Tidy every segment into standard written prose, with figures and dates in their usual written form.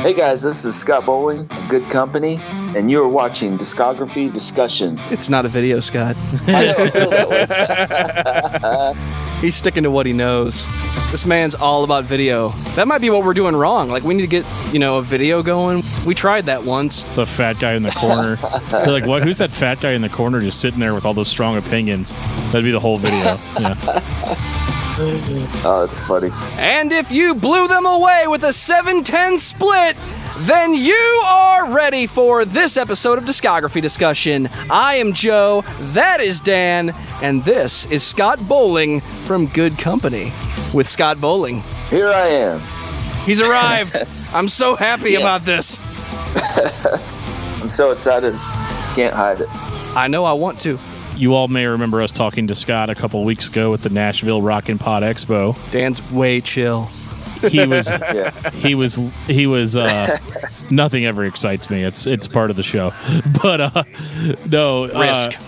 Hey guys, this is Scott Bowling, Good Company, and you are watching Discography Discussion. It's not a video, Scott. I know, I feel that way. He's sticking to what he knows. This man's all about video. That might be what we're doing wrong. Like, we need to get, a video going. We tried that once. The fat guy in the corner. You're like, what? Who's that fat guy in the corner just sitting there with all those strong opinions? That'd be the whole video. Yeah. Oh, that's funny. And if you blew them away with a 7-10 split, then you are ready for this episode of Discography Discussion. I am Joe, that is Dan, and this is Scott Bowling from Good Company with Scott Bowling. Here I am. He's arrived. I'm so happy about this. I'm so excited. Can't hide it. I know I want to. You all may remember us talking to Scott a couple weeks ago at the Nashville Rockin' Pod Expo. Dan's way chill. He was nothing ever excites me. It's part of the show. But no.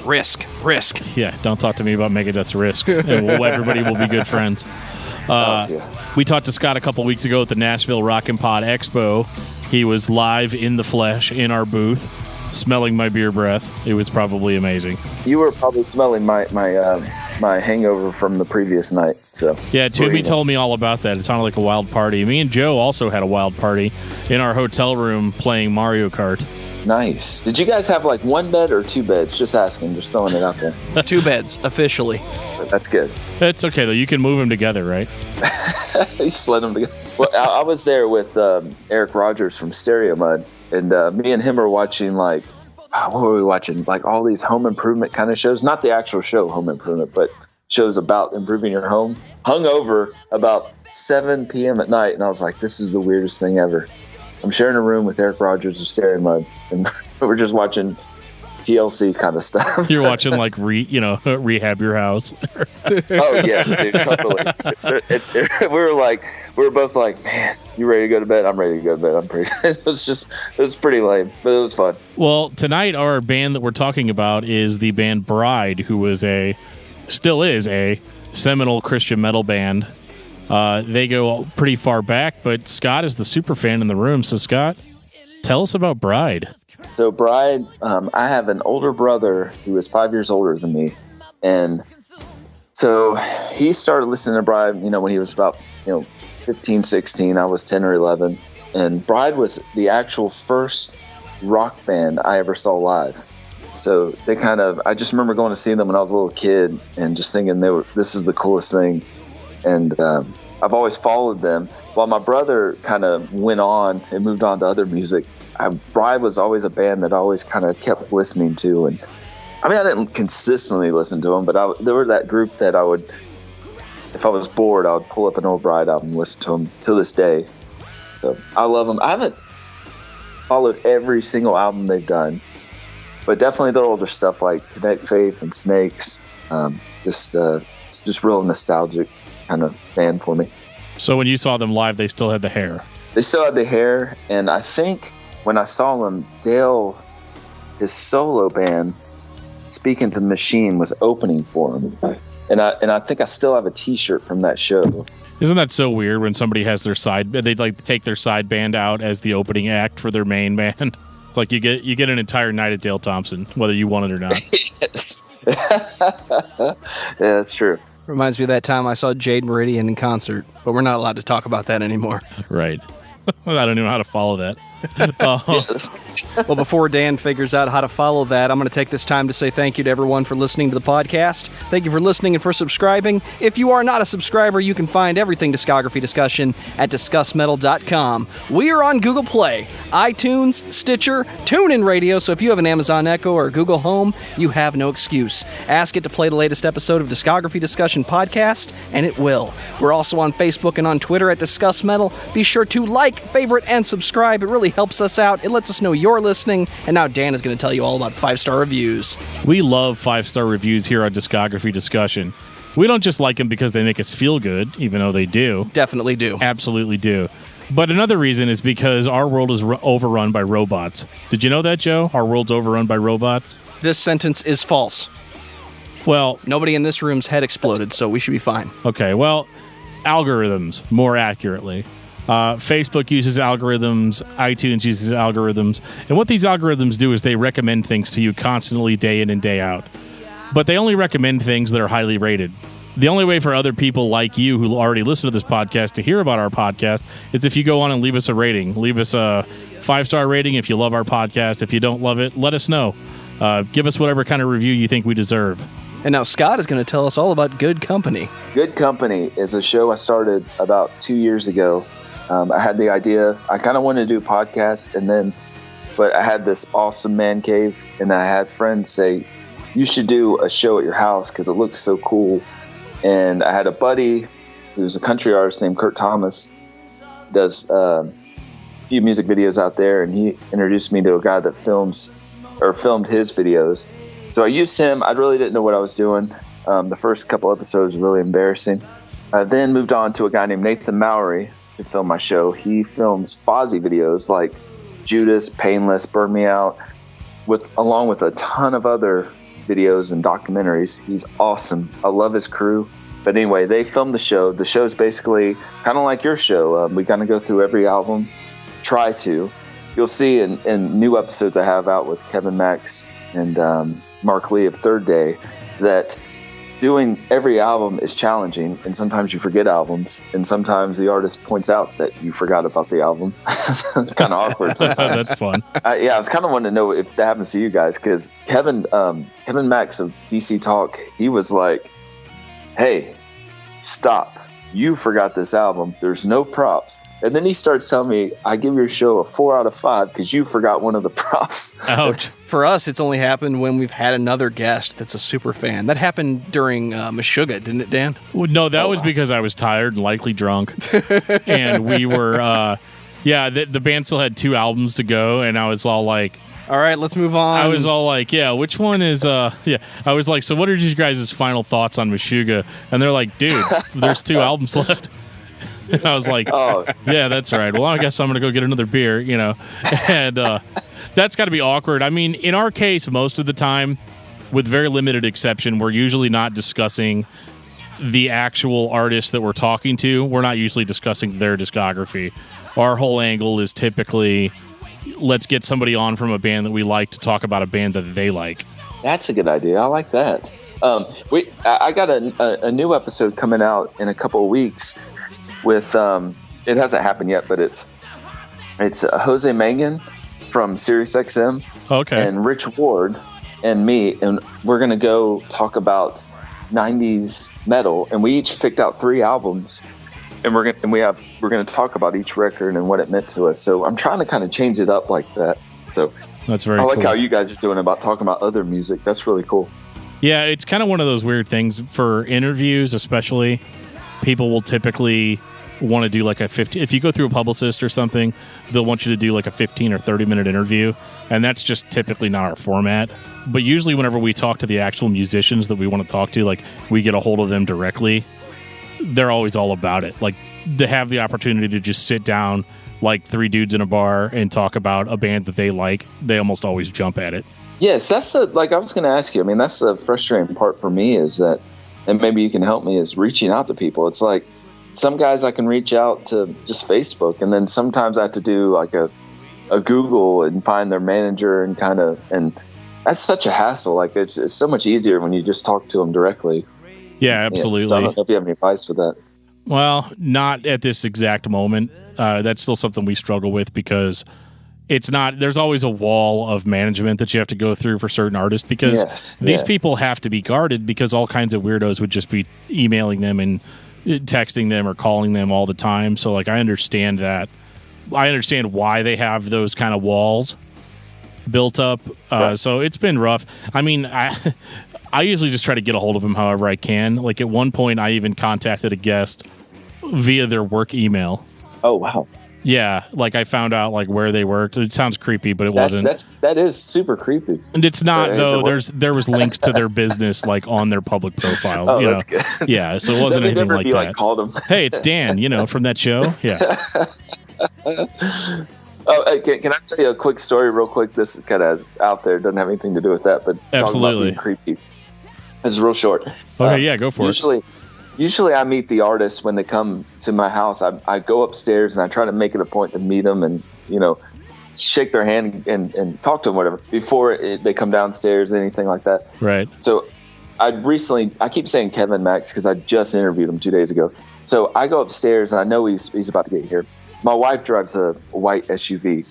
Risk. Yeah, don't talk to me about Megadeth's Risk. And everybody will be good friends. We talked to Scott a couple weeks ago at the Nashville Rockin' Pod Expo. He was live in the flesh in our booth, smelling my beer breath. It was probably amazing. You were probably smelling my hangover from the previous night. So yeah, Toomey told me all about that. It sounded like a wild party. Me and Joe also had a wild party in our hotel room playing Mario Kart. Nice. Did you guys have like one bed or two beds? Just asking, just throwing it out there. 2 beds, officially. That's good. It's okay, though. You can move them together, right? You just let them together. Well, I was there with Eric Rogers from Stereo Mud, and me and him are watching, what were we watching? Like all these home improvement kind of shows. Not the actual show, Home Improvement, but shows about improving your home. Hungover about 7 p.m. at night, and I was like, this is the weirdest thing ever. I'm sharing a room with Eric Rogers of Stereo Mud, and we're just watching TLC kind of stuff. You're watching Rehab Your House. Oh yes, dude, totally. We were both like, man, you ready to go to bed? I'm ready to go to bed. I'm pretty. It was pretty lame, but it was fun. Well, tonight our band that we're talking about is the band Bride, who still is a seminal Christian metal band. They go pretty far back, but Scott is the super fan in the room. So Scott, tell us about Bride. So Bride, I have an older brother who is 5 years older than me. And so he started listening to Bride, when he was about, 15, 16. I was 10 or 11. And Bride was the actual first rock band I ever saw live. So I just remember going to see them when I was a little kid and just thinking this is the coolest thing. And I've always followed them. While my brother kind of went on and moved on to other music, Bride was always a band that I always kind of kept listening to. And I didn't consistently listen to them, but they were that group that I would, if I was bored, I would pull up an old Bride album and listen to them to this day. So I love them. I haven't followed every single album they've done, but definitely their older stuff like Kinetic Faith and Snakes. It's just real nostalgic kind of band for me. So when you saw them live, they still had the hair. They still had the hair, and I think when I saw them, Dale, his solo band, Speaking to the Machine, was opening for him. And I think I still have a T-shirt from that show. Isn't that so weird when somebody has they take their side band out as the opening act for their main band? It's like you get an entire night at Dale Thompson, whether you want it or not. Yes. Yeah, that's true. Reminds me of that time I saw Jade Meridian in concert, but we're not allowed to talk about that anymore. Right. I don't know how to follow that. Well, before Dan figures out how to follow that, I'm going to take this time to say thank you to everyone for listening to the podcast. Thank you for listening and for subscribing. If you are not a subscriber, you can find everything Discography Discussion at discussmetal.com. We are on Google Play, iTunes, Stitcher, TuneIn Radio, so if you have an Amazon Echo or Google Home, you have no excuse. Ask it to play the latest episode of Discography Discussion podcast, and it will. We're also on Facebook and on Twitter at Discuss Metal. Be sure to like, favorite, and subscribe. It really helps us out. It lets us know you're listening. And now Dan is going to tell you all about 5-star reviews. We love 5-star reviews here on Discography Discussion. We don't just like them because they make us feel good, even though they do. Definitely do. Absolutely do. But another reason is because our world is overrun by robots. Did you know that, Joe? Our world's overrun by robots? This sentence is false. Well, nobody in this room's head exploded, so we should be fine. Okay, well, algorithms, more accurately. Facebook uses algorithms, iTunes uses algorithms, and what these algorithms do is they recommend things to you constantly, day in and day out. But they only recommend things that are highly rated. The only way for other people like you who already listen to this podcast to hear about our podcast is if you go on and leave us a rating. Leave us a 5-star rating if you love our podcast. If you don't love it, let us know. Give us whatever kind of review you think we deserve. And now Scott is going to tell us all about Good Company. Good Company is a show I started about 2 years ago. I had the idea. I kind of wanted to do a podcast, but I had this awesome man cave, and I had friends say, you should do a show at your house because it looks so cool. And I had a buddy who's a country artist named Kurt Thomas, does a few music videos out there, and he introduced me to a guy that filmed his videos. So I used him. I really didn't know what I was doing. The first couple episodes were really embarrassing. I then moved on to a guy named Nathan Mowry to film my show. He films Fozzy videos like Judas, Painless, Burn Me Out, along with a ton of other videos and documentaries. He's awesome. I love his crew. But anyway, they filmed the show. The show's basically kind of like your show. We kind of go through every album. Try to. You'll see in new episodes I have out with Kevin Max and Mark Lee of Third Day that doing every album is challenging, and sometimes you forget albums, and sometimes the artist points out that you forgot about the album. It's kind of awkward sometimes. That's fun. I was kind of wanting to know if that happens to you guys, because Kevin Max of DC Talk, he was like, hey, stop. You forgot this album. There's no props. And then he starts telling me, I give your show a 4 out of 5 because you forgot one of the props. Ouch. For us, it's only happened when we've had another guest that's a super fan. That happened during Meshuggah, didn't it, Dan? Well, no, that was because I was tired and likely drunk. And we were, the band still had 2 albums to go, and I was all like, all right, let's move on. I was all like, yeah, which one is, I was like, so what are you guys' final thoughts on Meshuggah? And they're like, dude, there's 2 albums left. And I was like, yeah, that's right. Well, I guess I'm going to go get another beer, and that's got to be awkward. I mean, in our case, most of the time, with very limited exception, we're usually not discussing the actual artist that we're talking to. We're not usually discussing their discography. Our whole angle is typically, let's get somebody on from a band that we like to talk about a band that they like. That's a good idea. I like that. I got a new episode coming out in a couple of weeks with it hasn't happened yet, but it's Jose Mangan from SiriusXM, and Rich Ward and me, and we're gonna go talk about 90s metal, and we each picked out 3 albums, and we're gonna talk about each record and what it meant to us. So I'm trying to kind of change it up like that. So that's very I like cool. how you guys are doing about talking about other music. That's really cool. Yeah, it's kind of one of those weird things for interviews, especially. People will typically want to do like a 15, if you go through a publicist or something, they'll want you to do like a 15 or 30 minute interview, and that's just typically not our format. But usually whenever we talk to the actual musicians that we want to talk to, like we get a hold of them directly, they're always all about it. Like to have the opportunity to just sit down like 3 dudes in a bar and talk about a band that they like, they almost always jump at it. Yes, that's I was going to ask you. I mean, that's the frustrating part for me is that, and maybe you can help me, is reaching out to people. It's like some guys I can reach out to just Facebook, and then sometimes I have to do like a Google and find their manager and and that's such a hassle. Like it's so much easier when you just talk to them directly. Yeah, absolutely. Yeah, so I don't know if you have any advice for that. Well, not at this exact moment. That's still something we struggle with because it's not, there's always a wall of management that you have to go through for certain artists because these people have to be guarded because all kinds of weirdos would just be emailing them and texting them or calling them all the time. So like I understand that. I understand why they have those kind of walls built up. So it's been rough. I mean, I usually just try to get a hold of them however I can. Like at one point I even contacted a guest via their work email. Oh wow. Yeah, like I found out like where they worked. It sounds creepy, but it wasn't. That is super creepy. And it's not though. There was links to their businth like on their public profiles. Oh, that's good. Yeah, so it wasn't anything like that. Like called them. Hey, it's Dan. From that show. Yeah. Can I tell you a quick story, real quick? This is kind of out there. Doesn't have anything to do with that, but absolutely talking about being creepy. It's real short. Okay, yeah, go for it. usually I meet the artists when they come to my house. I go upstairs and I try to make it a point to meet them and, shake their hand and talk to them, whatever, before they come downstairs, anything like that. Right. So I keep saying Kevin Max because I just interviewed him 2 days ago. So I go upstairs and I know he's about to get here. My wife drives a white SUV.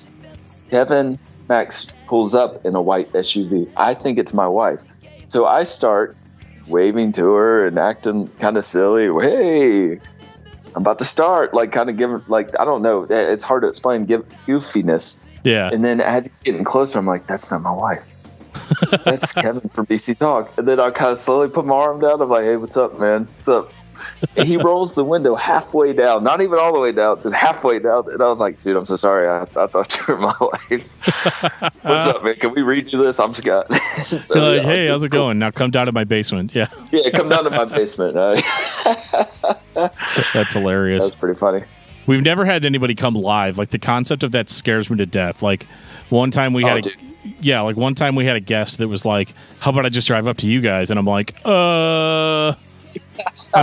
Kevin Max pulls up in a white SUV. I think it's my wife. So I start waving to her and acting kind of silly. Hey, I'm about to start. Like, kind of give, like, I don't know. It's hard to explain, give goofiness. Yeah. And then as he's getting closer, I'm like, that's not my wife. That's Kevin from BC Talk. And then I kind of slowly put my arm down. I'm like, hey, what's up, man? What's up? And he rolls the window halfway down, not even all the way down, just halfway down. And I was like, dude, I'm so sorry. I thought you were my wife. What's up, man? Can we redo this? I'm Scott. So, you're like, hey, how's it going? Now come down to my basement. Yeah. Yeah, come down to my basement. That's hilarious. That's pretty funny. We've never had anybody come live. Like, the concept of that scares me to death. Like, one time we had one time we had a guest that was like, how about I just drive up to you guys? And I'm like, I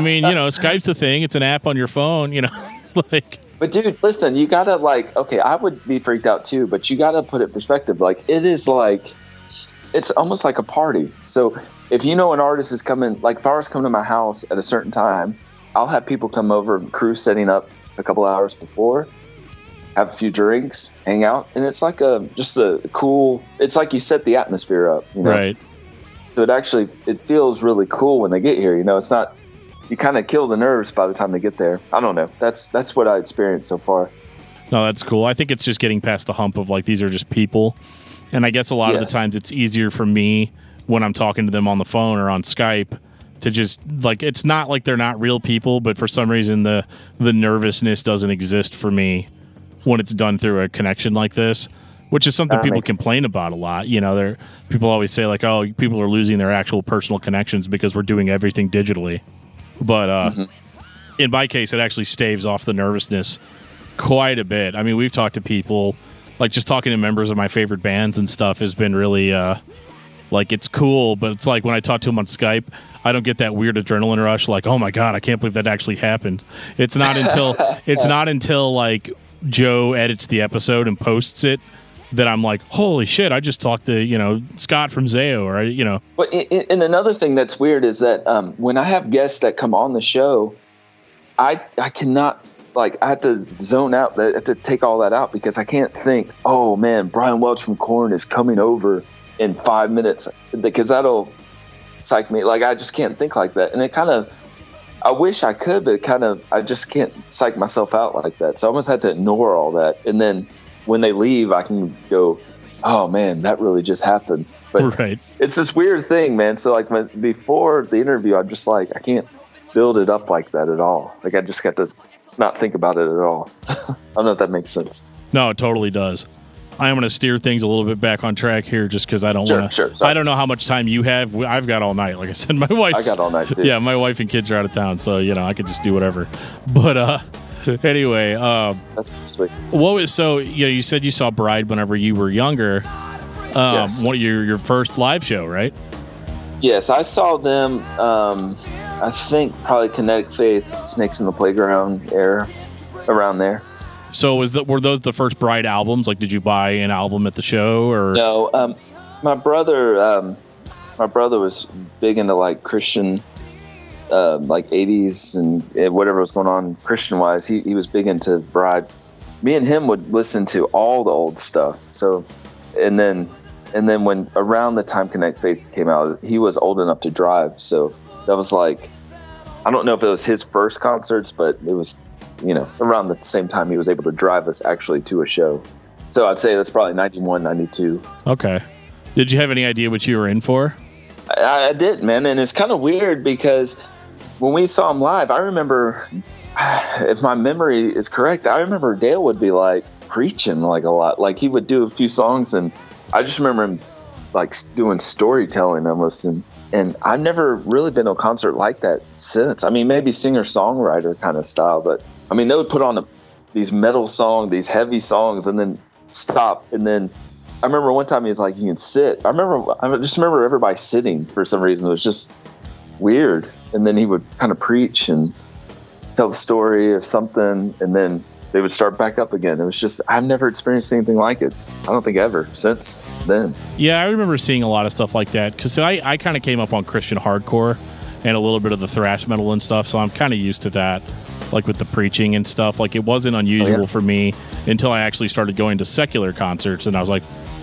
mean, Skype's a thing. It's an app on your phone, like. But dude, listen, you gotta I would be freaked out too, but you gotta put it in perspective. Like, it is like, it's almost like a party. So if an artist is coming, like if I was coming to my house at a certain time, I'll have people come over, crew setting up a couple hours before, have a few drinks, hang out, and it's like just a cool. It's like you set the atmosphere up, Right. So it feels really cool when they get here. It's not. You kind of kill the nerves by the time they get there. I don't know. That's what I experienced so far. No, that's cool. I think it's just getting past the hump of like these are just people, and I guess a lot of the times it's easier for me when I'm talking to them on the phone or on Skype to just like, it's not like they're not real people, but for some reason the nervousness doesn't exist for me when it's done through a connection like this, which is something people complain about a lot. People always say like, oh, people are losing their actual personal connections because we're doing everything digitally. But in my case, it actually staves off the nervousness quite a bit. I mean, we've talked to people, like just talking to members of my favorite bands and stuff has been really, like, it's cool. But it's like when I talk to them on Skype, I don't get that weird adrenaline rush. Like, oh my God, I can't believe that actually happened. It's not until like Joe edits the episode and posts it that I'm like, holy shit, I just talked to, Scott from Zayo, or, But and another thing that's weird is that when I have guests that come on the show, I cannot, I have to zone out. I have to take all that out because I can't think, oh man, Brian Welch from Korn is coming over in 5 minutes, because that'll psych me. Like, I just can't think like that. And it kind of, I wish I could, but I just can't psych myself out like that. So I almost had to ignore all that. And then when they leave, I can go, oh man, that really just happened. But right. It's this weird thing, man. So before the interview, I'm just like, I can't build it up like that at all. Like, I just got to not think about it at all. I don't know if that makes sense. No, it totally does. I am going to steer things a little bit back on track here just because I don't want to. Sure. I don't know how much time you have. I've got all night. Like I said, my wife. I got all night too. Yeah, my wife and kids are out of town, so I could just do whatever. But anyway, that's sweet. You said you saw Bride whenever you were younger. Yes. What your first live show, right? Yes, I saw them. I think probably Kinetic Faith, Snakes in the Playground era, around there. So were those the first Bride albums? Like, did you buy an album at the show, or no? My brother was big into like Christian, like 80s and whatever was going on Christian wise. He was big into Bride. Me and him would listen to all the old stuff. So, and then when around the time Kinetic Faith came out, he was old enough to drive. So that was like, I don't know if it was his first concerts, but it was, around the same time he was able to drive us actually to a show. So I'd say that's probably 91, 92. Okay. Did you have any idea what you were in for? I did, man. And it's kind of weird because when we saw him live, I remember, if my memory is correct, I remember Dale would be like preaching like a lot. Like, he would do a few songs, and I just remember him like doing storytelling almost. And I've never really been to a concert like that since. I mean, maybe singer-songwriter kind of style, but I mean, they would put on these metal songs, these heavy songs, and then stop. And then I remember one time he was like, you can sit. I just remember everybody sitting for some reason. It was just weird. And then he would kind of preach and tell the story of something, and then they would start back up again. It was just, I've never experienced anything like it. I don't think ever since then. Yeah, I remember seeing a lot of stuff like that because I kind of came up on Christian hardcore and a little bit of the thrash metal and stuff, so I'm kind of used to that, like with the preaching and stuff. Like, it wasn't unusual for me until I actually started going to secular concerts, and I was like,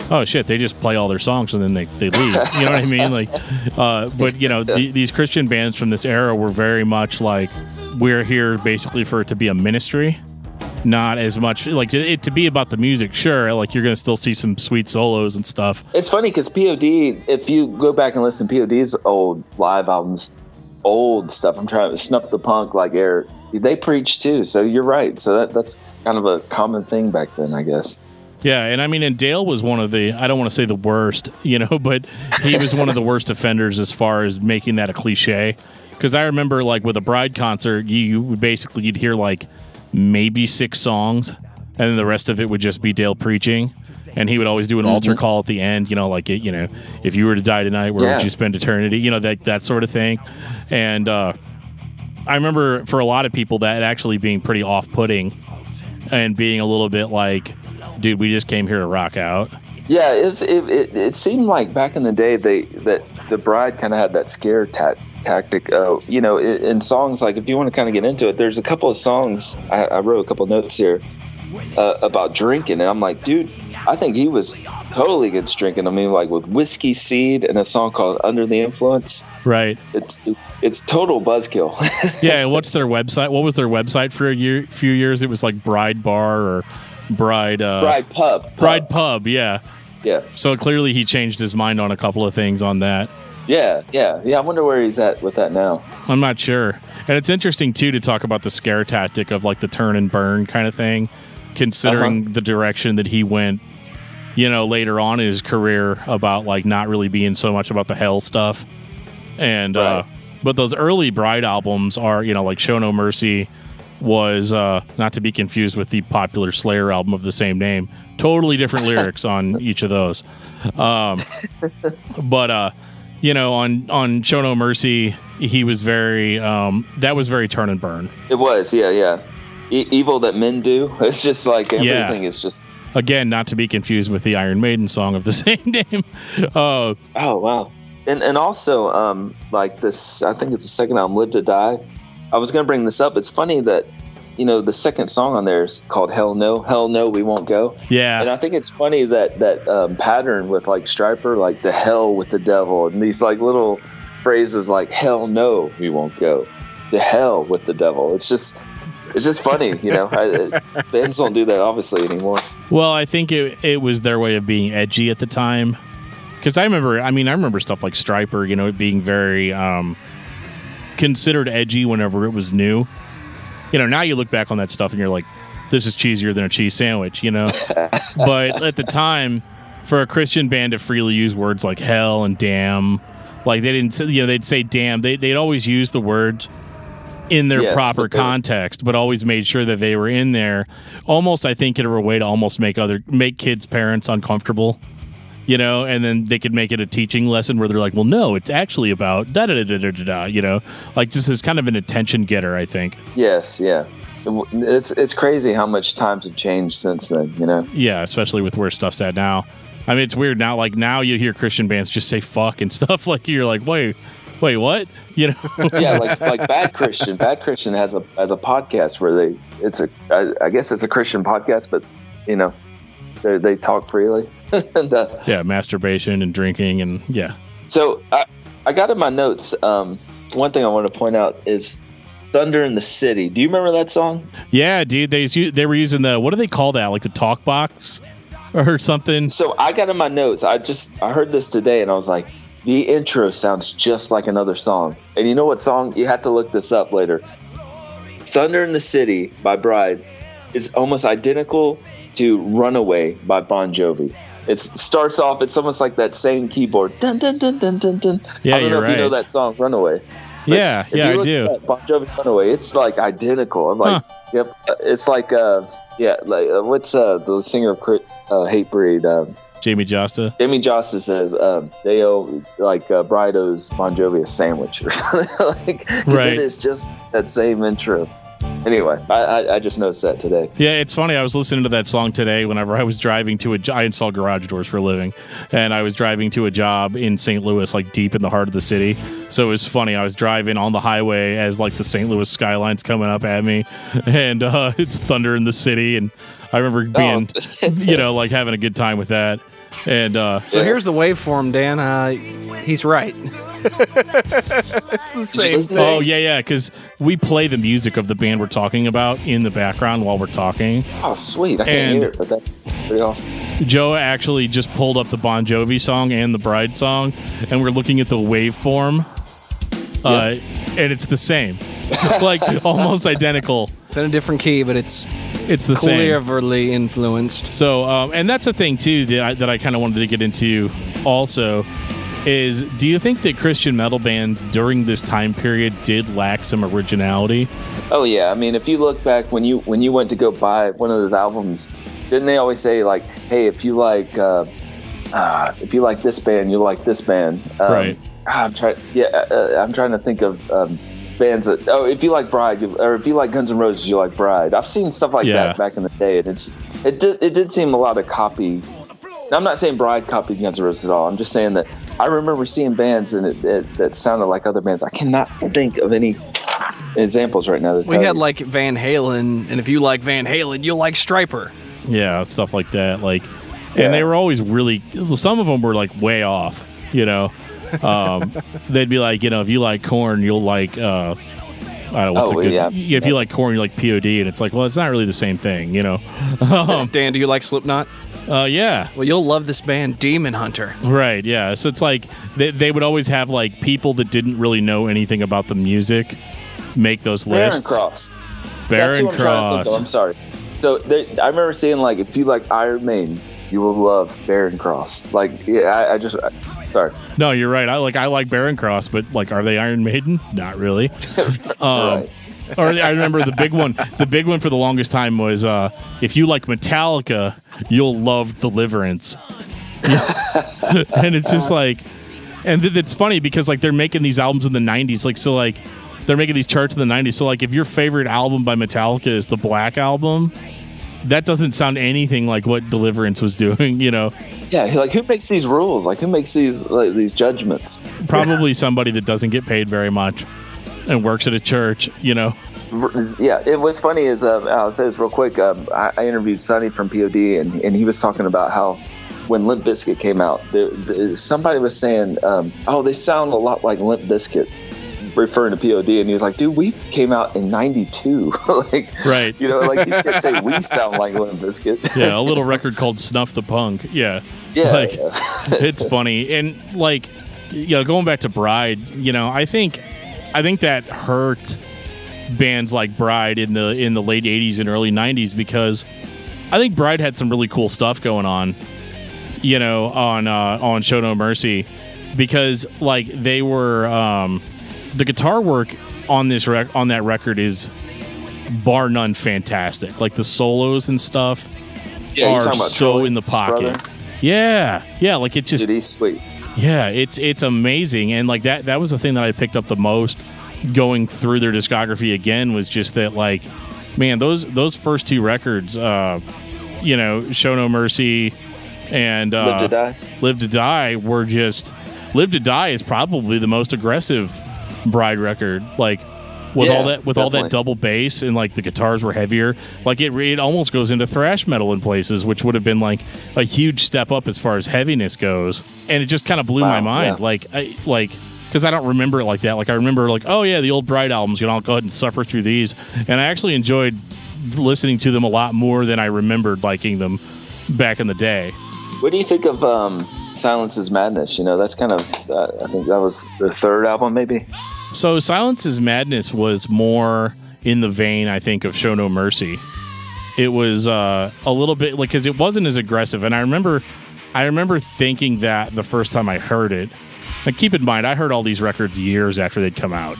oh shit, they just play all their songs and then they leave. You know what I mean? Like, but you know, these Christian bands from this era were very much like, we're here basically for it to be a ministry, not as much like it to be about the music. Sure, like you're gonna still see some sweet solos and stuff. It's funny because POD, if you go back and listen to POD's old live albums, old stuff, I'm trying to Snuff the Punk, like Eric, they preach too. So you're right. So that's kind of a common thing back then, I guess. Yeah, and I mean, and Dale was one of the, I don't want to say the worst, you know, but he was one of the worst offenders as far as making that a cliche. Because I remember, like, with a Bride concert, you'd hear, like, maybe 6 songs, and then the rest of it would just be Dale preaching. And he would always do an altar call at the end, you know, like, if you were to die tonight, where would you spend eternity? You know, that sort of thing. And I remember for a lot of people that actually being pretty off-putting and being a little bit like, dude, we just came here to rock out. Yeah, it seemed like back in the day that the Bride kind of had that scare tactic. You know, in songs, like if you want to kind of get into it, there's a couple of songs, I wrote a couple of notes here about drinking, and I'm like, dude, I think he was totally against drinking. I mean, like with Whiskey Seed and a song called Under the Influence. Right. It's total buzzkill. Yeah, and what's their website? What was their website for a few years? It was like Bride Bar or Bride Pub. Bride Pub, yeah. Yeah. So clearly he changed his mind on a couple of things on that. Yeah. I wonder where he's at with that now. I'm not sure. And it's interesting too to talk about the scare tactic of like the turn and burn kind of thing, considering the direction that he went, you know, later on in his career about like not really being so much about the hell stuff. And but those early Bride albums are, you know, like Show No Mercy was not to be confused with the popular Slayer album of the same name. Totally different lyrics on each of those. But you know, on Show No Mercy, he was very that was very turn and burn. It was, yeah. Evil That Men Do. It's just like everything is just, again, not to be confused with the Iron Maiden song of the same name. Oh wow. And also like this, I think it's the second album, Live to Die. I was going to bring this up. It's funny that, you know, the second song on there is called Hell No, We Won't Go. Yeah. And I think it's funny that pattern with like Stryper, like the hell with the devil, and these like little phrases like hell no, we won't go. The hell with the devil. It's just funny, you know. Bands don't do that obviously anymore. Well, I think it was their way of being edgy at the time. Because I remember stuff like Stryper, you know, it being very considered edgy whenever it was new. You know, now you look back on that stuff and you're like, this is cheesier than a cheese sandwich, you know? But at the time, for a Christian band to freely use words like hell and damn, like they didn't, you know, they'd say damn. They'd always use the words in their proper context, but always made sure that they were in there. Almost, I think, in a way to almost make kids' parents uncomfortable. You know, and then they could make it a teaching lesson where they're like, well, no, it's actually about da-da-da-da-da-da, you know, like just as kind of an attention getter, I think. Yes, yeah. It's crazy how much times have changed since then, you know? Yeah, especially with where stuff's at now. I mean, it's weird now, like now you hear Christian bands just say fuck and stuff, like you're like, wait, what? You know? Yeah, like Bad Christian. Bad Christian has a podcast where I guess it's a Christian podcast, but, you know, they talk freely. And, yeah, masturbation and drinking and yeah. So I got in my notes. One thing I want to point out is Thunder in the City. Do you remember that song? Yeah, dude. They were using what do they call that? Like the talk box or something? So I got in my notes. I heard this today and I was like, the intro sounds just like another song. And you know what song? You have to look this up later. Thunder in the City by Bride is almost identical to Runaway by Bon Jovi. It starts off, it's almost like that same keyboard. Dun, dun, dun, dun, dun, dun. Yeah, I don't know if you know that song, Runaway. But yeah, I do. Bon Jovi Runaway, it's like identical. I'm like, yep. It's like, what's the singer of Hatebreed? Jamie Josta. Jamie Josta says they owe Bride owes Bon Jovi a sandwich or something. Right. It is just that same intro. Anyway, I just noticed that today. Yeah, it's funny. I was listening to that song today whenever I was driving to I install garage doors for a living, and I was driving to a job in St. Louis, like deep in the heart of the city. So it was funny. I was driving on the highway as like the St. Louis skyline's coming up at me, and it's thunder in the city, and I remember being, like having a good time with that. And so here's the waveform, Dan. He's right. It's the same thing. Oh, yeah, because we play the music of the band we're talking about in the background while we're talking. Oh, sweet. I can't hear it, but that's pretty awesome. Joe actually just pulled up the Bon Jovi song and the Bride song, and we're looking at the waveform, and it's the same. Like, almost identical. It's in a different key, but it's the same. Clearly influenced. So, and that's a thing, too, that I kind of wanted to get into also, is do you think that Christian metal bands during this time period did lack some originality? Oh, yeah. I mean, if you look back when you went to go buy one of those albums, didn't they always say, like, hey, if you like this band, you like this band. Right. I'm trying to think of bands that, if you like Bride, or if you like Guns N' Roses, you like Bride. I've seen stuff like that back in the day, and it did seem a lot of copy. Now, I'm not saying Bride copied Guns N' Roses at all. I'm just saying that I remember seeing bands and that sounded like other bands. I cannot think of any examples right now. We had like Van Halen, and if you like Van Halen, you'll like Stryper. Yeah, stuff like that. And they were always really. Some of them were like way off. They'd be like, if you like Korn, you'll like. I don't know what's a good. Yeah. If you like Korn, you like POD, and it's like, well, it's not really the same thing, Dan, do you like Slipknot? Yeah. Well, you'll love this band, Demon Hunter. Right, yeah. So it's like they would always have like people that didn't really know anything about the music make those lists. Barren Cross. I'm sorry. So I remember seeing like, if you like Iron Maiden, you will love Barren Cross. Like, yeah, sorry. No, you're right. I like Barren Cross, but like, are they Iron Maiden? Not really. Right. Or I remember the big one. The big one for the longest time was if you like Metallica, you'll love Deliverance. And it's just like, and it's funny because like they're making these albums in the 90s, like so like they're making these charts in the 90s. So like if your favorite album by Metallica is the Black Album, that doesn't sound anything like what Deliverance was doing, Yeah, like who makes these rules? Like who makes these judgments? Probably somebody that doesn't get paid very much and works at a church, Yeah, what's funny is, I'll say this real quick, I interviewed Sonny from POD, and he was talking about how when Limp Bizkit came out, somebody was saying, they sound a lot like Limp Bizkit, referring to POD, and he was like, dude, we came out in 92. Like, right. Like you can't say we sound like Limp Bizkit. Yeah, a little record called Snuff the Punk. Yeah. It's funny. And like, going back to Bride, I think that hurt bands like Bride in the late 80s and early 90s, because I think Bride had some really cool stuff going on, on Show No Mercy, because like they were the guitar work on that record is bar none fantastic. Like the solos and stuff are so in the pocket. Yeah, like it just. He's sweet. Yeah, it's amazing, and like that was the thing that I picked up the most going through their discography again, was just that, like, man, those first two records, Show No Mercy and Live to Die were just. Live to Die is probably the most aggressive Bride record, like with all that double bass, and like the guitars were heavier. Like it almost goes into thrash metal in places, which would have been like a huge step up as far as heaviness goes. And it just kind of blew my mind. Yeah. Because I don't remember it like that. Like I remember like, oh yeah, the old Bride albums, I'll go ahead and suffer through these. And I actually enjoyed listening to them a lot more than I remembered liking them back in the day. What do you think of Silence is Madness? That's kind of, I think that was their third album, maybe. So Silence is Madness was more in the vein, I think, of Show No Mercy. It was a little bit like, because it wasn't as aggressive, and I remember thinking that the first time I heard it. And keep in mind, I heard all these records years after they'd come out,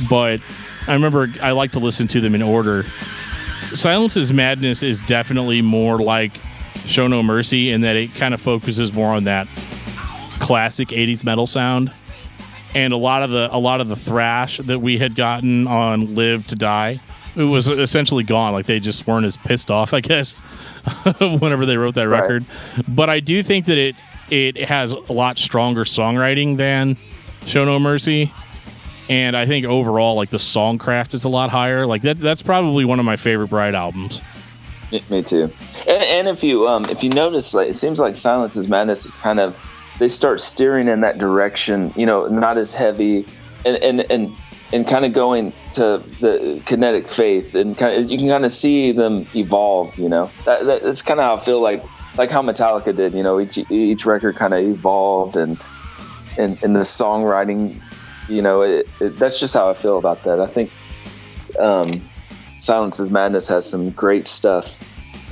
but I remember I like to listen to them in order. Silence is Madness is definitely more like Show No Mercy, in that it kind of focuses more on that classic 80s metal sound. And a lot of the thrash that we had gotten on Live to Die, it was essentially gone. Like, they just weren't as pissed off, I guess, whenever they wrote that record. But I do think that it has a lot stronger songwriting than Show No Mercy. And I think overall, like, the songcraft is a lot higher. Like, that's probably one of my favorite Bride albums. Me too. And if you notice, like, it seems like Silence is Madness is kind of, they start steering in that direction, not as heavy, and kind of going to the Kinetic Faith, and you can kind of see them evolve. That's kind of how I feel like how Metallica did. Each record kind of evolved, and the songwriting, that's just how I feel about that. I think Silence is Madness has some great stuff.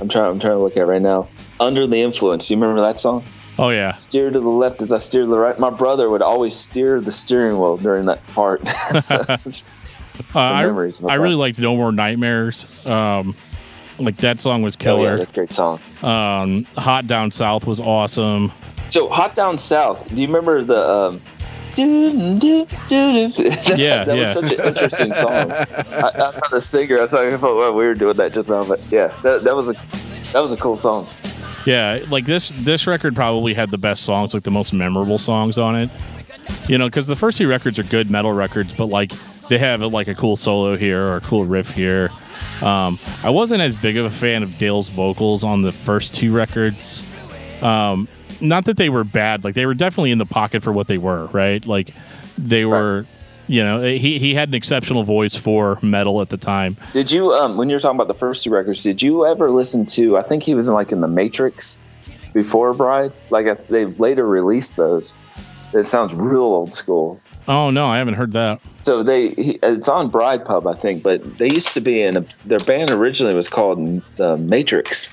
I'm trying to look at it right now. Under the Influence. Do you remember that song? Oh, yeah. Steer to the left as I steer to the right. My brother would always steer the steering wheel during that part. I really liked No More Nightmares. Like, that song was killer. Oh, yeah, that's a great song. Hot Down South was awesome. So, Hot Down South, do you remember the... that was such an interesting song. I'm not a singer. I felt weird doing that just now, but yeah, that was a cool song. Yeah, like this record probably had the best songs, like the most memorable songs on it. Because the first two records are good metal records, but like they have like a cool solo here or a cool riff here. I wasn't as big of a fan of Dale's vocals on the first two records. Not that they were bad, like they were definitely in the pocket for what they were, right? Like they were, he had an exceptional voice for metal at the time. Did you, when you were talking about the first two records, did you ever listen to, I think he was in the Matrix before Bride? Like they later released those. It sounds real old school. Oh, no, I haven't heard that. So it's on Bride Pub, I think, but they used to be their band originally was called The Matrix.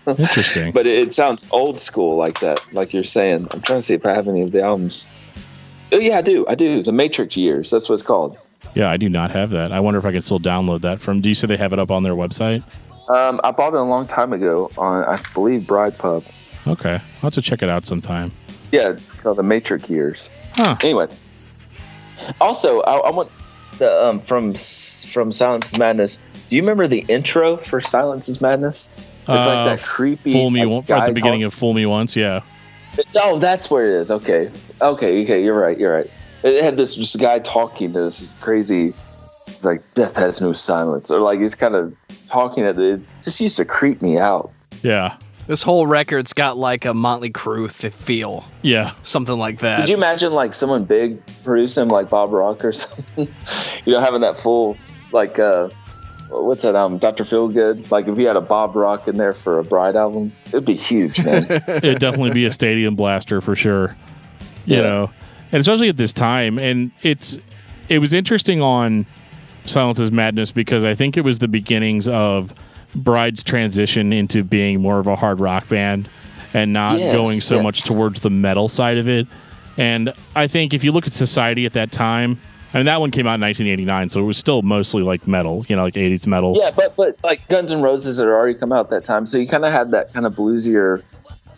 Interesting. But it sounds old school like that, like you're saying. I'm trying to see if I have any of the albums. Oh, yeah, I do. The Matrix Years, that's what it's called. Yeah, I do not have that. I wonder if I can still download that from, do you say they have it up on their website? I bought it a long time ago on, I believe, Bride Pub. Okay, I'll have to check it out sometime. Yeah, it's called The Matrix Years. Huh. Anyway. Also, I want the from Silence is Madness. Do you remember the intro for Silence is Madness? It's like that creepy. Fool Me Once, at the beginning of Fool Me Once, yeah. Oh, that's where it is. Okay. You're right. It had this guy talking to this crazy. It's like death has no silence, or like he's kind of talking at it. Just used to creep me out. Yeah. This whole record's got like a Motley Crue feel. Yeah. Something like that. Could you imagine like someone big producing like Bob Rock or something? Having that full, like, what's that album? Dr. Feelgood? Like if you had a Bob Rock in there for a Bride album, it'd be huge, man. It'd definitely be a stadium blaster for sure. And especially at this time. And it was interesting on Silence is Madness because I think it was the beginnings of Bride's transition into being more of a hard rock band and not going so much towards the metal side of it. And I think if you look at Society at that time, I mean, that one came out in 1989, so it was still mostly like metal, like 80s metal. Yeah, but like Guns N' Roses had already come out at that time, so you kind of had that kind of bluesier,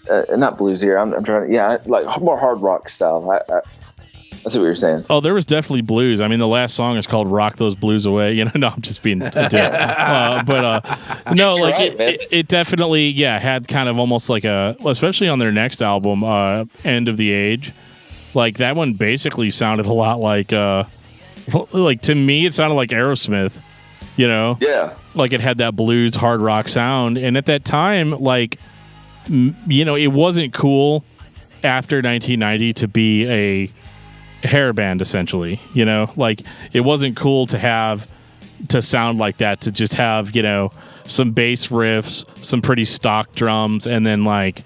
not bluesier, I'm trying to, like more hard rock style. I see what you're saying. Oh, there was definitely blues. I mean, the last song is called "Rock Those Blues Away." No, I'm just being a dick. No, like it definitely, had kind of almost like especially on their next album, "End of the Age." Like that one basically sounded a lot like to me, it sounded like Aerosmith. Yeah. Like it had that blues hard rock sound, and at that time, like it wasn't cool after 1990 to be a hair band, essentially. Like it wasn't cool to sound like that, to just have some bass riffs, some pretty stock drums, and then like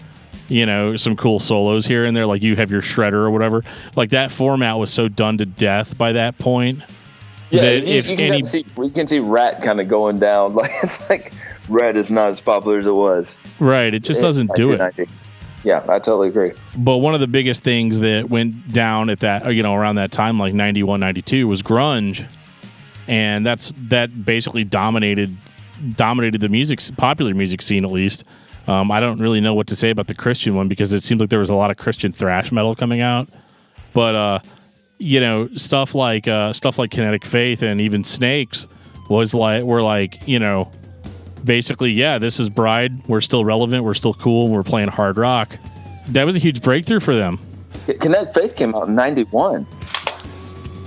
some cool solos here and there, like you have your shredder or whatever. Like that format was so done to death by that point. Yeah, we can see Rat kind of going down. Like it's like Rat is not as popular as it was. Right, it just doesn't do it. Yeah, I totally agree. But one of the biggest things that went down at that, around that time, like 91, 92, was grunge. And that basically dominated the popular music scene, at least. I don't really know what to say about the Christian one because it seems like there was a lot of Christian thrash metal coming out. But stuff like Kinetic Faith and even Snakes were like basically, yeah, this is Bride. We're still relevant. We're still cool. We're playing hard rock. That was a huge breakthrough for them. Kinetic Faith came out in 91.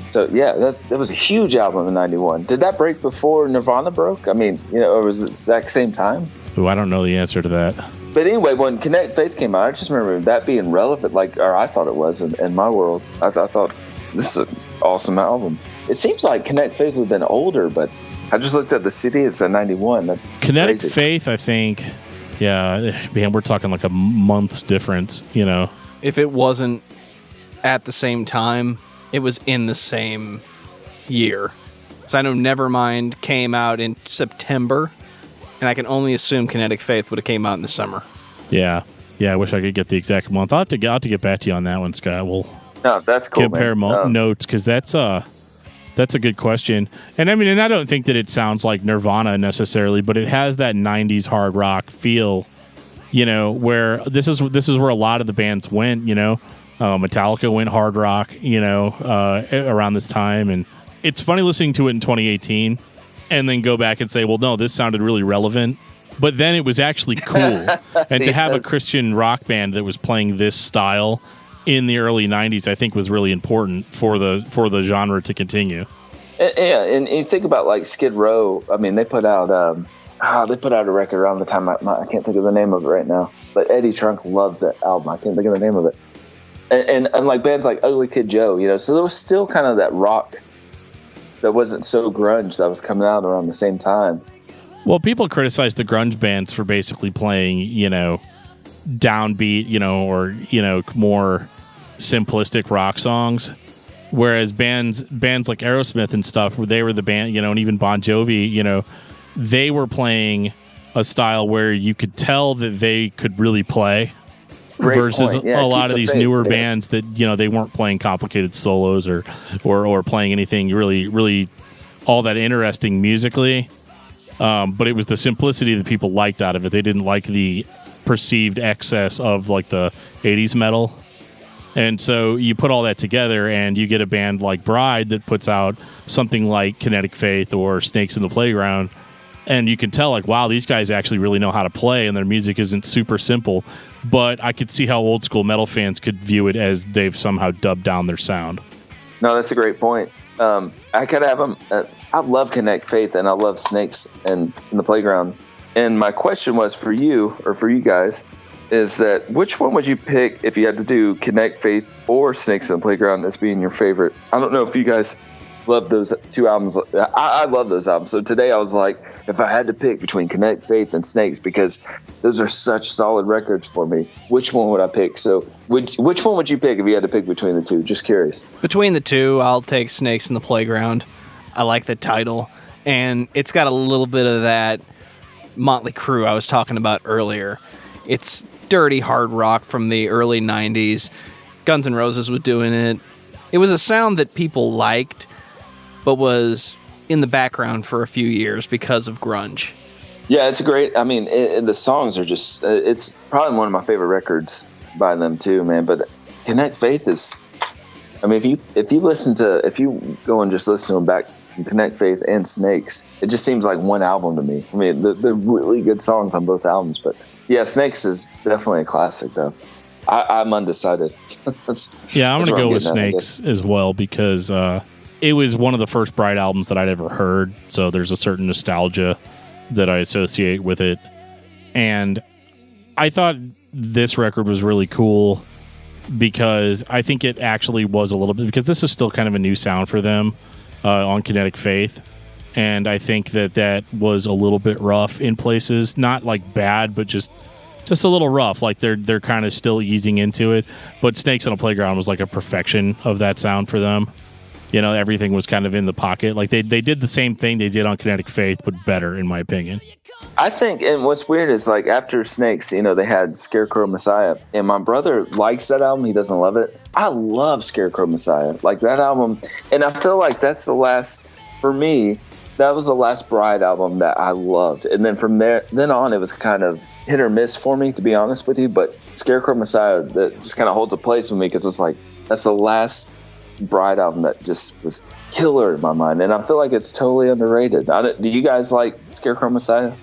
So, yeah, that was a huge album in 91. Did that break before Nirvana broke? I mean, or was it the exact same time? Ooh, I don't know the answer to that. But anyway, when Kinetic Faith came out, I just remember that being relevant, or I thought it was in my world. I thought, this is an awesome album. It seems like Kinetic Faith would have been older, but I just looked at the CD. It's a 91. That's Kinetic crazy. Faith, I think. Yeah, man, we're talking like a month's difference, If it wasn't at the same time, it was in the same year. So I know Nevermind came out in September, and I can only assume Kinetic Faith would have came out in the summer. Yeah, I wish I could get the exact month. I'll have to get back to you on that one, Scott. We'll that's cool, compare notes because that's a good question. And I don't think that it sounds like Nirvana necessarily, but it has that 90s hard rock feel, where this is where a lot of the bands went, Metallica went hard rock, around this time. And it's funny listening to it in 2018 and then go back and say, well, no, this sounded really relevant. But then it was actually cool. And to have a Christian rock band that was playing this style in the early 90s, I think was really important for the genre to continue. Yeah, and you think about like Skid Row. I mean, they put out a record around the time. I can't think of the name of it right now. But Eddie Trunk loves that album. I can't think of the name of it. And like bands like Ugly Kid Joe, so there was still kind of that rock that wasn't so grunge that was coming out around the same time. Well, people criticize the grunge bands for basically playing, downbeat, or more simplistic rock songs, whereas bands like Aerosmith and stuff, where they were the band, and even Bon Jovi, they were playing a style where you could tell that they could really play. Great versus point. Yeah, a lot of these newer yeah. bands that they weren't playing complicated solos or playing anything really all that interesting musically. But it was the simplicity that people liked out of it. They didn't like the perceived excess of like the 80s metal. And so you put all that together and you get a band like Bride that puts out something like Kinetic Faith or Snakes in the Playground. And you can tell, like, wow, these guys actually really know how to play, and their music isn't super simple. But I could see how old school metal fans could view it as they've somehow dubbed down their sound. No, that's a great point. I could have them. I love Kinetic Faith, and I love Snakes in the Playground. And my question was for you, or for you guys, is that which one would you pick if you had to do Kinetic Faith or Snakes in the Playground as being your favorite? I don't know if you guys love those two albums. I love those albums. So today I was like, if I had to pick between Kinetic Faith and Snakes, because those are such solid records for me, which one would I pick? So which one would you pick if you had to pick between the two? Just curious. Between the two, I'll take Snakes in the Playground. I like the title, and it's got a little bit of that Motley Crue I was talking about earlier. It's dirty hard rock from the early 90s. Guns N' Roses was doing it. It was a sound that people liked, but was in the background for a few years because of grunge. Yeah, it's great. I mean, the songs are just, it's probably one of my favorite records by them too, man. But Kinetic Faith is, I mean, if you go and just listen to them back, Kinetic Faith and Snakes, it just seems like one album to me. I mean, they're really good songs on both albums, but yeah, Snakes is definitely a classic though. I'm undecided. I'm going to go with Snakes as well because, it was one of the first Bride albums that I'd ever heard, so there's a certain nostalgia that I associate with it. And I thought this record was really cool because I think it actually was a little bit, because this is still kind of a new sound for them on Kinetic Faith. And I think that was a little bit rough in places, not like bad, but just a little rough. Like they're kind of still easing into it. But Snakes on a Playground was like a perfection of that sound for them. Everything was kind of in the pocket. Like they did the same thing they did on Kinetic Faith, but better, in my opinion. I think, and what's weird is like after Snakes, they had Scarecrow Messiah, and my brother likes that album. He doesn't love it. I love Scarecrow Messiah, like that album, and I feel like that's the last, for me, that was the last Bride album that I loved. And then from then on, it was kind of hit or miss for me, to be honest with you. But Scarecrow Messiah, that just kind of holds a place with me because it's like that's the last Bride album that just was killer in my mind, and I feel like it's totally underrated. Do you guys like Scarecrow Messiah?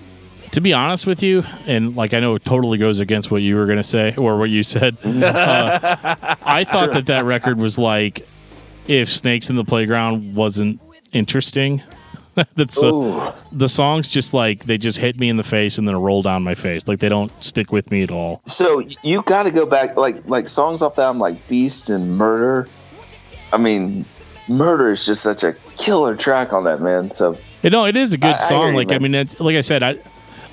To be honest with you, and like I know it totally goes against what you were going to say or what you said, I thought that record was like if Snakes in the Playground wasn't interesting. The songs just like they just hit me in the face and then roll down my face. Like they don't stick with me at all. So you got to go back, like songs off the album like Beast and Murder. I mean, Murder is just such a killer track on that, man. So it is a good song. I mean, it's, like I said,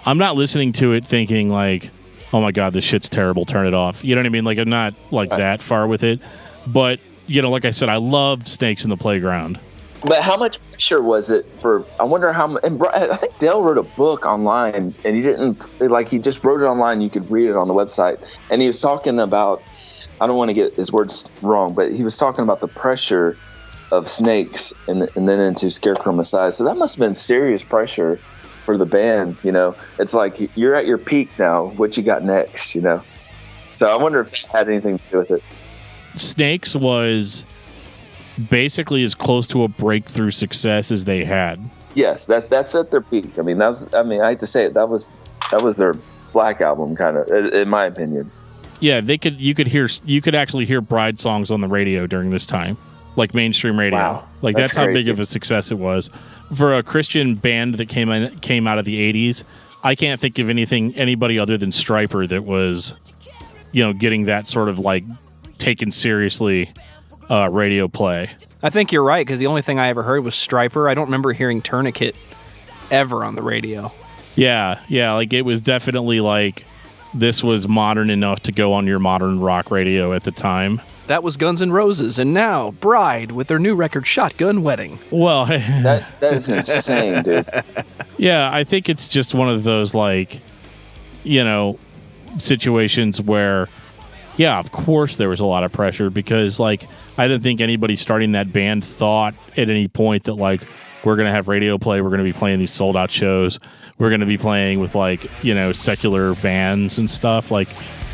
I'm not listening to it thinking like, oh my God, this shit's terrible, turn it off. You know what I mean? Like I'm not like that far with it. But, like I said, I loved Snakes in the Playground. But how much pressure was it for? I wonder how. And I think Dale wrote a book online, and he just wrote it online. You could read it on the website, and he was talking about. I don't want to get his words wrong, but he was talking about the pressure of Snakes and then into Scarecrow Messiah. So that must have been serious pressure for the band. It's like you're at your peak now. What you got next? So I wonder if it had anything to do with it. Snakes was basically as close to a breakthrough success as they had. Yes, that's at their peak. I mean, I hate to say it, that was their Black Album, kind of, in my opinion. Yeah, you could actually hear Bride songs on the radio during this time, like mainstream radio. Wow, that's how big of a success it was for a Christian band that came out of the 80s. I can't think of anybody other than Stryper that was, getting that sort of like taken seriously radio play. I think you're right, because the only thing I ever heard was Stryper. I don't remember hearing Tourniquet ever on the radio. Yeah, like it was definitely like this was modern enough to go on your modern rock radio at the time. That was Guns N' Roses, and now Bride with their new record Shotgun Wedding. Well, that is insane, dude. Yeah, I think it's just one of those like, situations where, yeah, of course there was a lot of pressure because like I didn't think anybody starting that band thought at any point that like we're going to have radio play, we're going to be playing these sold out shows, we're going to be playing with like, secular bands and stuff, like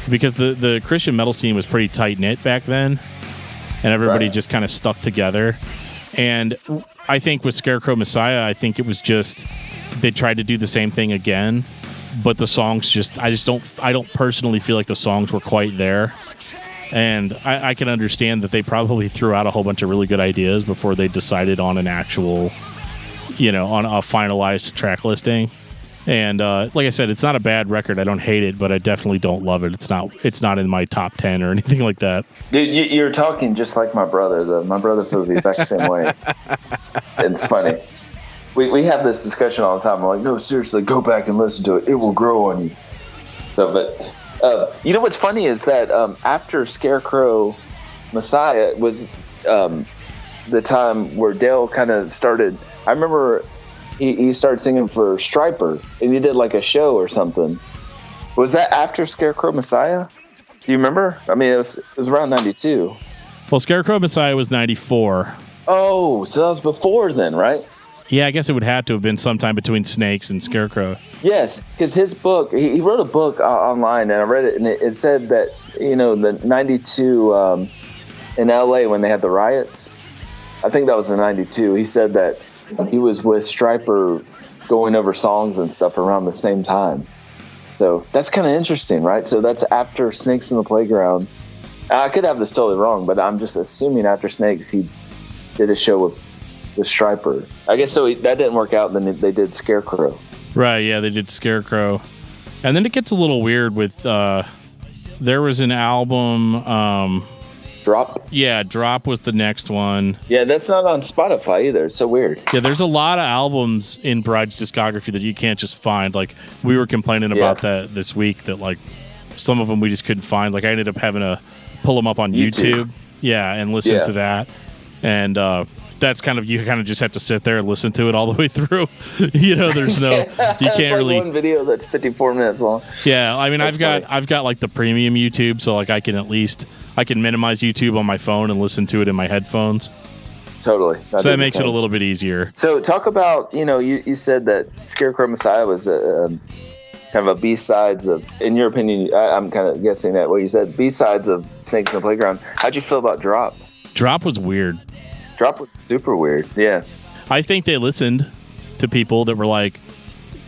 because the Christian metal scene was pretty tight knit back then and everybody just kind of stuck together. And I think with Scarecrow Messiah, I think it was just they tried to do the same thing again, but the songs I don't personally feel like the songs were quite there. And I can understand that they probably threw out a whole bunch of really good ideas before they decided on an actual, on a finalized track listing. And like I said, it's not a bad record. I don't hate it, but I definitely don't love it. It's not in my top 10 or anything like that. Dude, you're talking just like my brother, though. My brother feels the exact same way. It's funny. We have this discussion all the time. I'm like, no, seriously, go back and listen to it. It will grow on you. So, but what's funny is that after Scarecrow Messiah was the time where Dale kind of started. I remember he started singing for Stryper, and he did like a show or something. Was that after Scarecrow Messiah? Do you remember? I mean, it was around 92. Well, Scarecrow Messiah was 94. Oh, so that was before then, right? Yeah, I guess it would have to have been sometime between Snakes and Scarecrow. Yes, because his book, he wrote a book online, and I read it, and it said that, the 92 in LA when they had the riots, I think that was in 92, he said that he was with Stryper going over songs and stuff around the same time. So that's kind of interesting, right? So that's after Snakes in the Playground. I could have this totally wrong, but I'm just assuming after Snakes, he did a show with Stryper. I guess so. That didn't work out. Then they did Scarecrow. Right. Yeah, they did Scarecrow, and then it gets a little weird with. There was an album. Drop. Yeah, Drop was the next one. Yeah, that's not on Spotify either. It's so weird. Yeah, there's a lot of albums in Bride's discography that you can't just find. Like we were complaining about that this week. That like some of them we just couldn't find. Like I ended up having to pull them up on YouTube. Yeah, and listen to that. And that's you kind of just have to sit there and listen to it all the way through. There's no, you can't really. One video that's 54 minutes long. Yeah, I mean, I've got like the premium YouTube, so like I can minimize YouTube on my phone and listen to it in my headphones. Totally. So that makes it a little bit easier. So talk about, you said that Scarecrow Messiah was kind of a B-sides of, in your opinion, I'm kind of guessing that what you said, B-sides of Snakes in the Playground. How'd you feel about Drop? Drop was weird. Drop was super weird, yeah. I think they listened to people that were like,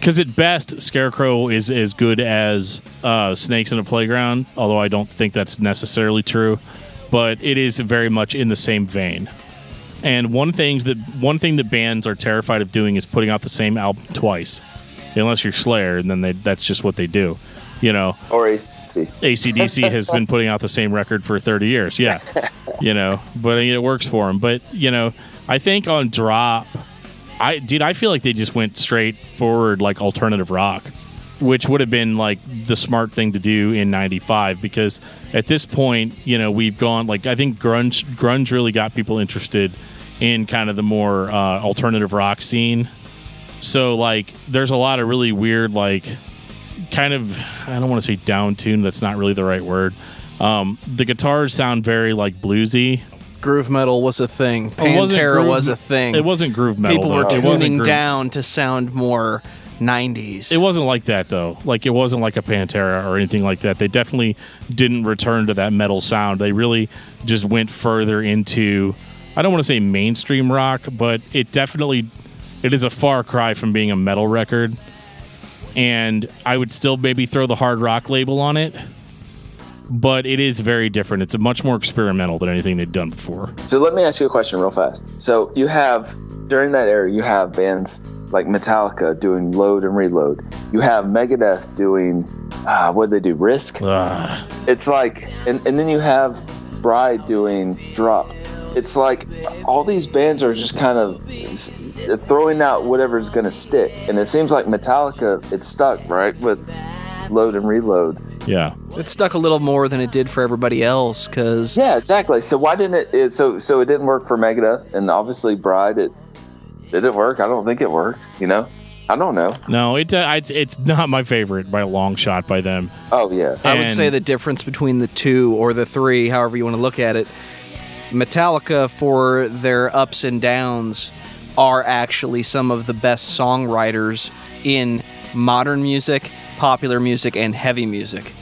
because at best, Scarecrow is as good as Snakes in a Playground, although I don't think that's necessarily true, but it is very much in the same vein. And one thing that bands are terrified of doing is putting out the same album twice, unless you're Slayer, and then that's just what they do, you know. Or AC/DC. AC/DC has been putting out the same record for 30 years, yeah, you know. But it works for them. But you know, I think on Drop, I feel like they just went straight forward like alternative rock, which would have been like the smart thing to do in '95, because at this point, you know, we've gone like, I think grunge really got people interested in kind of the more alternative rock scene. So like there's a lot of really weird, like kind of, I don't want to say down tune, that's not really the right word. The guitars sound very like bluesy. Groove metal was a thing. Pantera was a thing. It wasn't groove metal. People were tuning down to sound more 90s. It wasn't like that though. Like it wasn't like a Pantera or anything like that. They definitely didn't return to that metal sound. They really just went further into, I don't want to say mainstream rock, but it is a far cry from being a metal record. And I would still maybe throw the hard rock label on it, but it is very different. It's much more experimental than anything they've done before. So let me ask you a question real fast. So you have, during that era, you have bands like Metallica doing Load and Reload. You have Megadeth doing, what did they do, Risk? It's like, and then you have Bride doing Drop. It's like all these bands are just kind of throwing out whatever's going to stick. And it seems like Metallica, it's stuck, right, with Load and Reload. Yeah. It stuck a little more than it did for everybody else, because... Yeah, exactly. So why didn't it... So it didn't work for Megadeth, and obviously Bride, did it work? I don't think it worked, you know? I don't know. No, it's not my favorite by a long shot by them. Oh, yeah. I would say the difference between the two or the three, however you want to look at it, Metallica, for their ups and downs, are actually some of the best songwriters in modern music, popular music, and heavy music.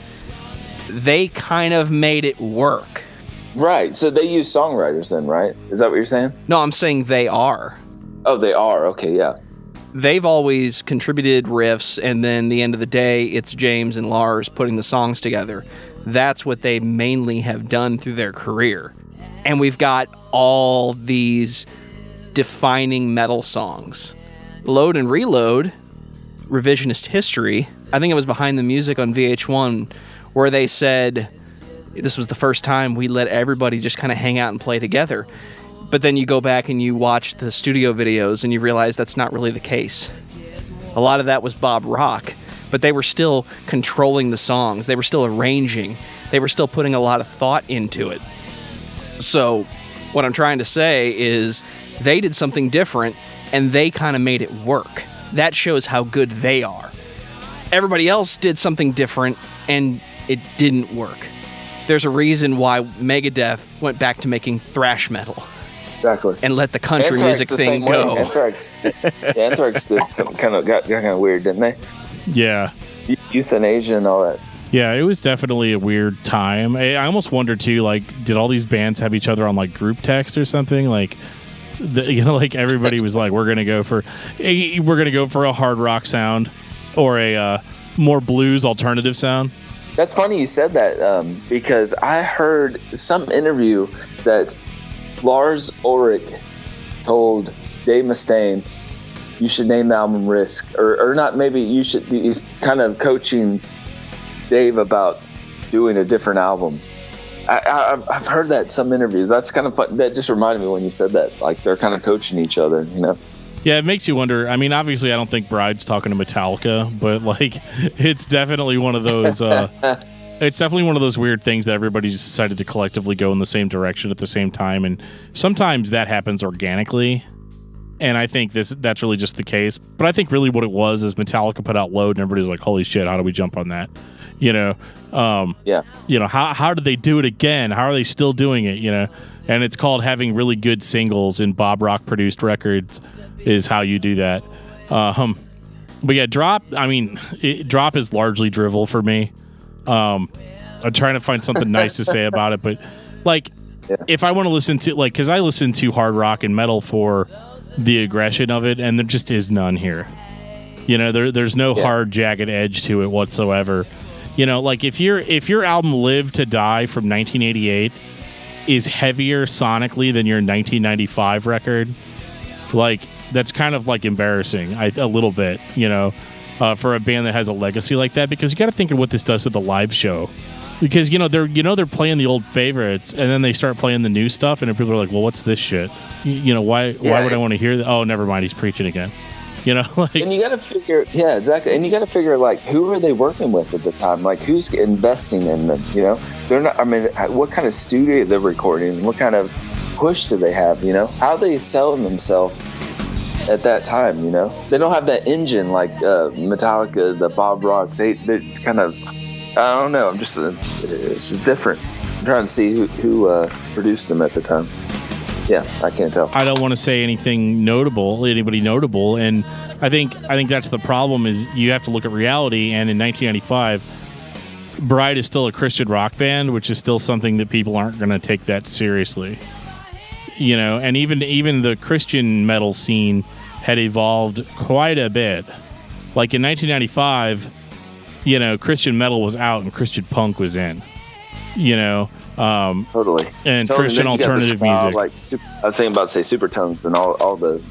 They kind of made it work. Right. So they use songwriters then, right? Is that what you're saying? No, I'm saying they are. Oh, they are. Okay, yeah. They've always contributed riffs, and then the end of the day, it's James and Lars putting the songs together. That's what they mainly have done through their career. And we've got all these defining metal songs. Load and Reload, Revisionist History, I think it was Behind the Music on VH1, where they said this was the first time we let everybody just kind of hang out and play together. But then you go back and you watch the studio videos and you realize that's not really the case. A lot of that was Bob Rock, but they were still controlling the songs. They were still arranging. They were still putting a lot of thought into it. So what I'm trying to say is they did something different and they kind of made it work. That shows how good they are. Everybody else did something different and it didn't work. There's a reason why Megadeth went back to making thrash metal. Exactly. And let the country music thing go. Anthrax did something kind of weird, didn't they? Yeah. Euthanasia and all that. Yeah, it was definitely a weird time. I almost wonder too, like, did all these bands have each other on like group text or something? Like, like everybody was like, we're gonna go for a hard rock sound or a more blues alternative sound. That's funny you said that, because I heard some interview that Lars Ulrich told Dave Mustaine, you should name the album Risk, or not, maybe you should, he's kind of coaching Dave about doing a different album. I've heard that in some interviews. That's kind of fun. That just reminded me when you said that, like they're kind of coaching each other, you know? Yeah, it makes you wonder. I mean, obviously I don't think Bride's talking to Metallica, but like it's definitely one of those it's definitely one of those weird things that everybody just decided to collectively go in the same direction at the same time, and sometimes that happens organically. And I think that's really just the case. But I think really what it was is Metallica put out Load and everybody's like, holy shit, how do we jump on that? You know? Yeah. You know, how did they do it again? How are they still doing it? You know? And it's called having really good singles in Bob Rock produced records is how you do that. But yeah, Drop. I mean, Drop is largely drivel for me. I'm trying to find something nice to say about it, but like, if I want to listen to because I listen to hard rock and metal for the aggression of it, and there just is none here. You know, there's no hard, jagged edge to it whatsoever. You know, like if your album Live to Die from 1988 is heavier sonically than your 1995 record, like that's kind of like embarrassing a little bit, you know, for a band that has a legacy like that, because you got to think of what this does to the live show. Because they're playing the old favorites, and then they start playing the new stuff, and people are like, "Well, what's this shit? You know, why would I want to hear that? Oh, never mind, he's preaching again." You know, like, and you got to figure, exactly, and you got to figure like who are they working with at the time? Like who's investing in them? You know, they're not. I mean, what kind of studio they're recording? What kind of push do they have? You know, how they selling themselves at that time? You know, they don't have that engine like Metallica, the Bob Rock. They kind of. I don't know. It's just different. I'm trying to see who produced them at the time. Yeah, I can't tell. I don't want to say anybody notable, and I think that's the problem. Is you have to look at reality. And in 1995, Bride is still a Christian rock band, which is still something that people aren't going to take that seriously. You know, and even the Christian metal scene had evolved quite a bit. Like in 1995. You know, Christian metal was out and Christian punk was in. You know, totally. And Christian alternative music. Like I was thinking about say Supertones and all the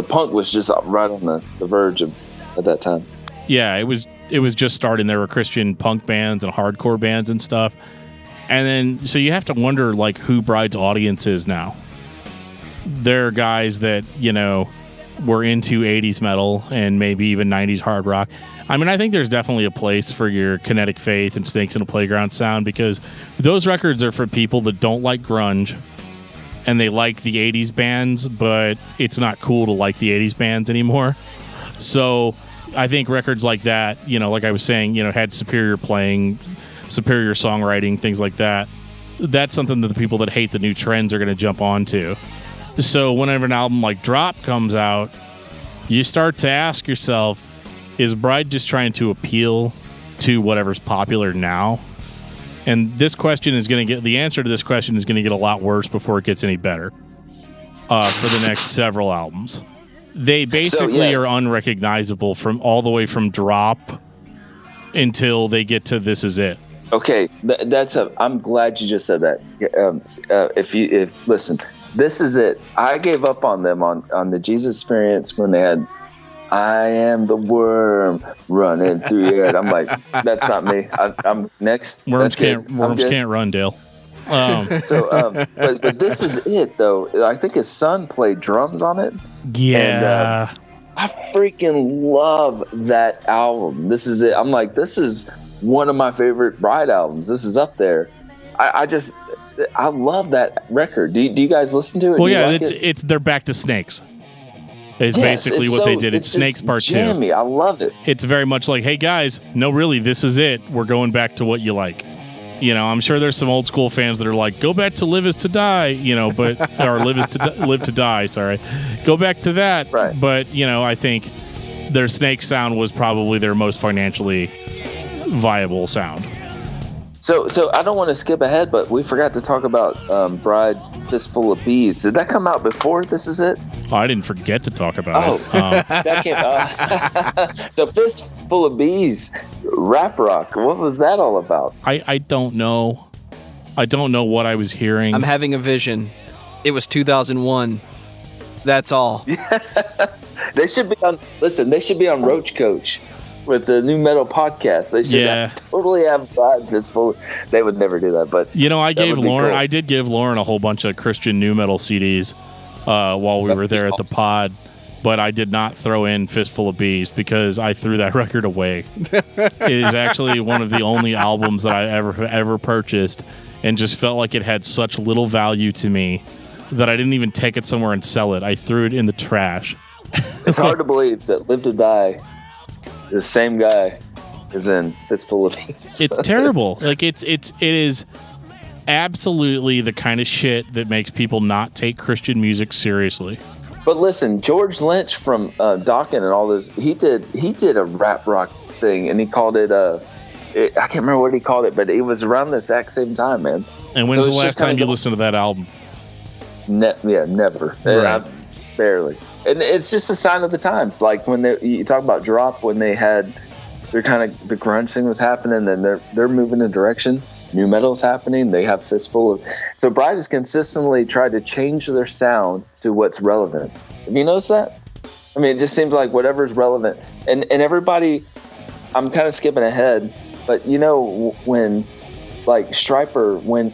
punk was just right on the verge of at that time. Yeah, it was just starting. There were Christian punk bands and hardcore bands and stuff, and then so you have to wonder like who Bride's audience is now. They're guys that were into 80s metal and maybe even 90s hard rock. I mean, I think there's definitely a place for your Kinetic Faith and Snakes in a Playground sound, because those records are for people that don't like grunge and they like the 80s bands, but it's not cool to like the 80s bands anymore. So I think records like that, like I was saying, had superior playing, superior songwriting, things like that. That's something that the people that hate the new trends are going to jump onto. So whenever an album like Drop comes out, you start to ask yourself, is Bride just trying to appeal to whatever's popular now? And this question is going to get, the answer to this question is going to get a lot worse before it gets any better for the next several albums. They basically are unrecognizable from all the way from Drop until they get to This Is It. Okay, I'm glad you just said that. Listen, This Is It. I gave up on them on the Jesus Experience when they had I am the worm running through your head. I'm like, that's not me. I'm next. Worms can't run, Dale. But This Is It, though. I think his son played drums on it. Yeah. And, I freaking love that album. This Is It. I'm like, this is one of my favorite Bride albums. This is up there. I love that record. Do you guys listen to it? Well, yeah, it's they're back to Snakes. Is basically what they did. It's Snakes Part 2. Jammy. I love it. It's very much like, hey guys, no, really, this is it. We're going back to what you like. I'm sure there's some old school fans that are like, go back to Live Is to Die, but or Live to Die. Sorry, go back to that. Right. But I think their Snake sound was probably their most financially viable sound. So I don't want to skip ahead, but we forgot to talk about Bride, Fistful of Bees. Did that come out before This Is It? Oh, I didn't forget to talk about it. That came out. So Fistful of Bees, rap rock. What was that all about? I don't know. I don't know what I was hearing. I'm having a vision. It was 2001. That's all. They should be on. Listen, they should be on Roach Coach with the New Metal podcast. They should totally have Fistful. They would never do that, but I did give Lauren a whole bunch of Christian New Metal CDs while we were there at the pod, but I did not throw in Fistful of Bees because I threw that record away. It is actually one of the only albums that I ever purchased, and just felt like it had such little value to me that I didn't even take it somewhere and sell it. I threw it in the trash. It's hard to believe that Live to Die, the same guy, is in Fistful of Bees. It's terrible. Like it is absolutely the kind of shit that makes people not take Christian music seriously. But listen, George Lynch from Dawkins and all those, he did a rap rock thing, and he called it I can't remember what he called it, but it was around the exact same time, man. And when's the last time you listened to that album? Never. Right. Barely. And it's just a sign of the times. Like when you talk about Drop, when they had the grunge thing was happening, and they're moving in a direction. New metal's happening. They have Fistful of. So Bride has consistently tried to change their sound to what's relevant. Have you noticed that? I mean, it just seems like whatever's relevant, and everybody. I'm kind of skipping ahead, but you know when like Stryper went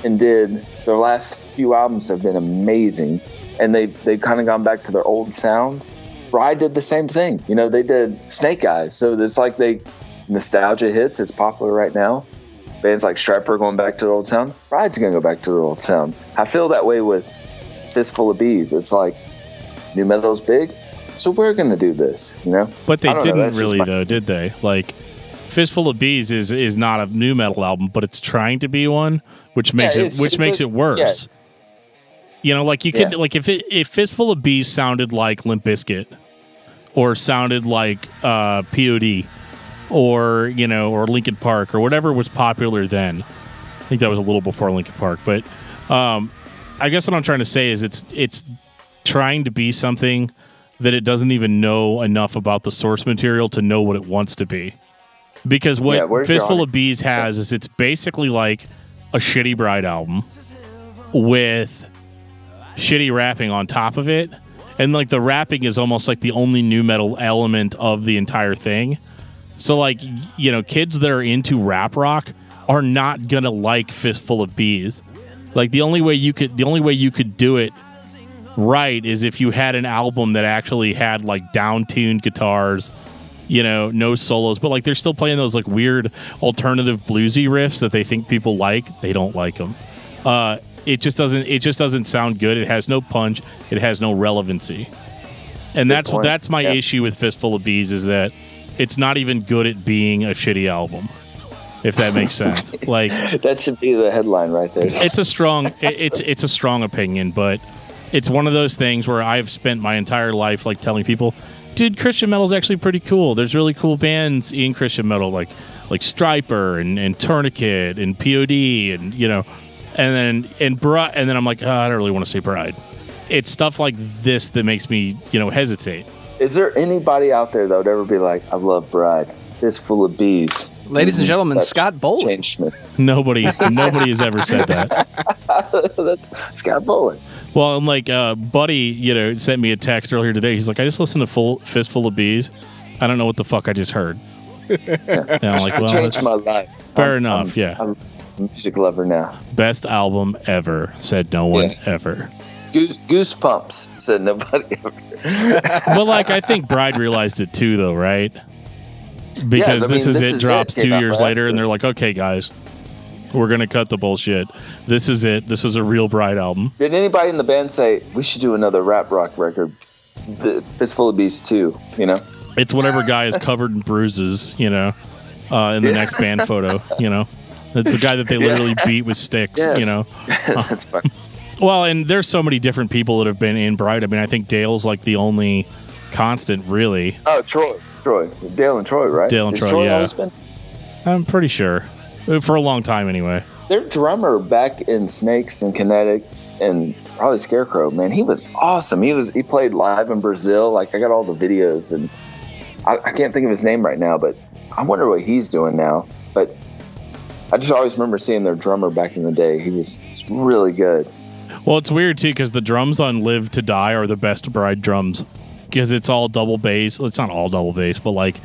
and did their last few albums have been amazing, and they've kind of gone back to their old sound. Bride did the same thing. You know, they did Snake Eyes, so it's like nostalgia hits. It's popular right now. Bands like Stryper going back to their old sound. Bride's going to go back to their old sound. I feel that way with Fistful of Bees. It's like new metal's big, so we're going to do this, you know? But they didn't really, though, did they? Like, Fistful of Bees is not a new metal album, but it's trying to be one, which makes it worse. Yeah. You know, like you could like if Fistful of Bees sounded like Limp Bizkit, or sounded like POD, or Linkin Park, or whatever was popular then. I think that was a little before Linkin Park, but I guess what I'm trying to say is it's trying to be something that it doesn't even know enough about the source material to know what it wants to be. Because what Fistful of Bees has is it's basically like a shitty Bride album with shitty rapping on top of it, and like the rapping is almost like the only new metal element of the entire thing. So, like, kids that are into rap rock are not gonna like Fistful of Bees. Like, the only way you could do it right is if you had an album that actually had like down-tuned guitars, no solos, but like they're still playing those like weird alternative bluesy riffs that they think people like. They don't like them. It just doesn't sound good. It has no punch. It has no relevancy. And that's my issue with Fistful of Bees, is that it's not even good at being a shitty album, if that makes sense. Like, that should be the headline right there. It's a strong opinion, but it's one of those things where I've spent my entire life like telling people, dude, Christian metal is actually pretty cool. There's really cool bands in Christian metal, like Stryper and Tourniquet and POD, and then I'm like, I don't really want to say Bride. It's stuff like this that makes me, hesitate. Is there anybody out there that would ever be like, I love Bride, Fistful of Bees? Ladies and gentlemen, Scott Bolton. Changed me. Nobody has ever said that. That's Scott Bolton. Well, and like Buddy, sent me a text earlier today. He's like, I just listened to Fistful of Bees. I don't know what the fuck I just heard. And I'm like, well, changed my life. Fair enough. I'm a music lover now. Best album ever, said no one ever. Goosebumps, said nobody ever. But like, I think Bride realized it too, though, right? Because This Is It drops 2 years later, and they're like, okay, guys, we're going to cut the bullshit. This is it. This is a real Bride album. Did anybody in the band say, we should do another rap rock record, the Fistful of Bees 2, It's whatever guy is covered in bruises, in the next band photo, It's the guy that they literally beat with sticks, That's fine. Well, and there's so many different people that have been in Bride. I mean, I think Dale's like the only constant, really. Oh, Troy. Dale and Troy, right? Dale and Troy, yeah. I'm pretty sure. For a long time, anyway. Their drummer back in Snakes and Kinetic and probably Scarecrow, man, he was awesome. He played live in Brazil. Like, I got all the videos, and I can't think of his name right now, but I wonder what he's doing now. But I just always remember seeing their drummer back in the day. He was really good. Well, it's weird, too, because the drums on Live to Die are the best Bride drums. Because it's all double bass. It's not all double bass, but like,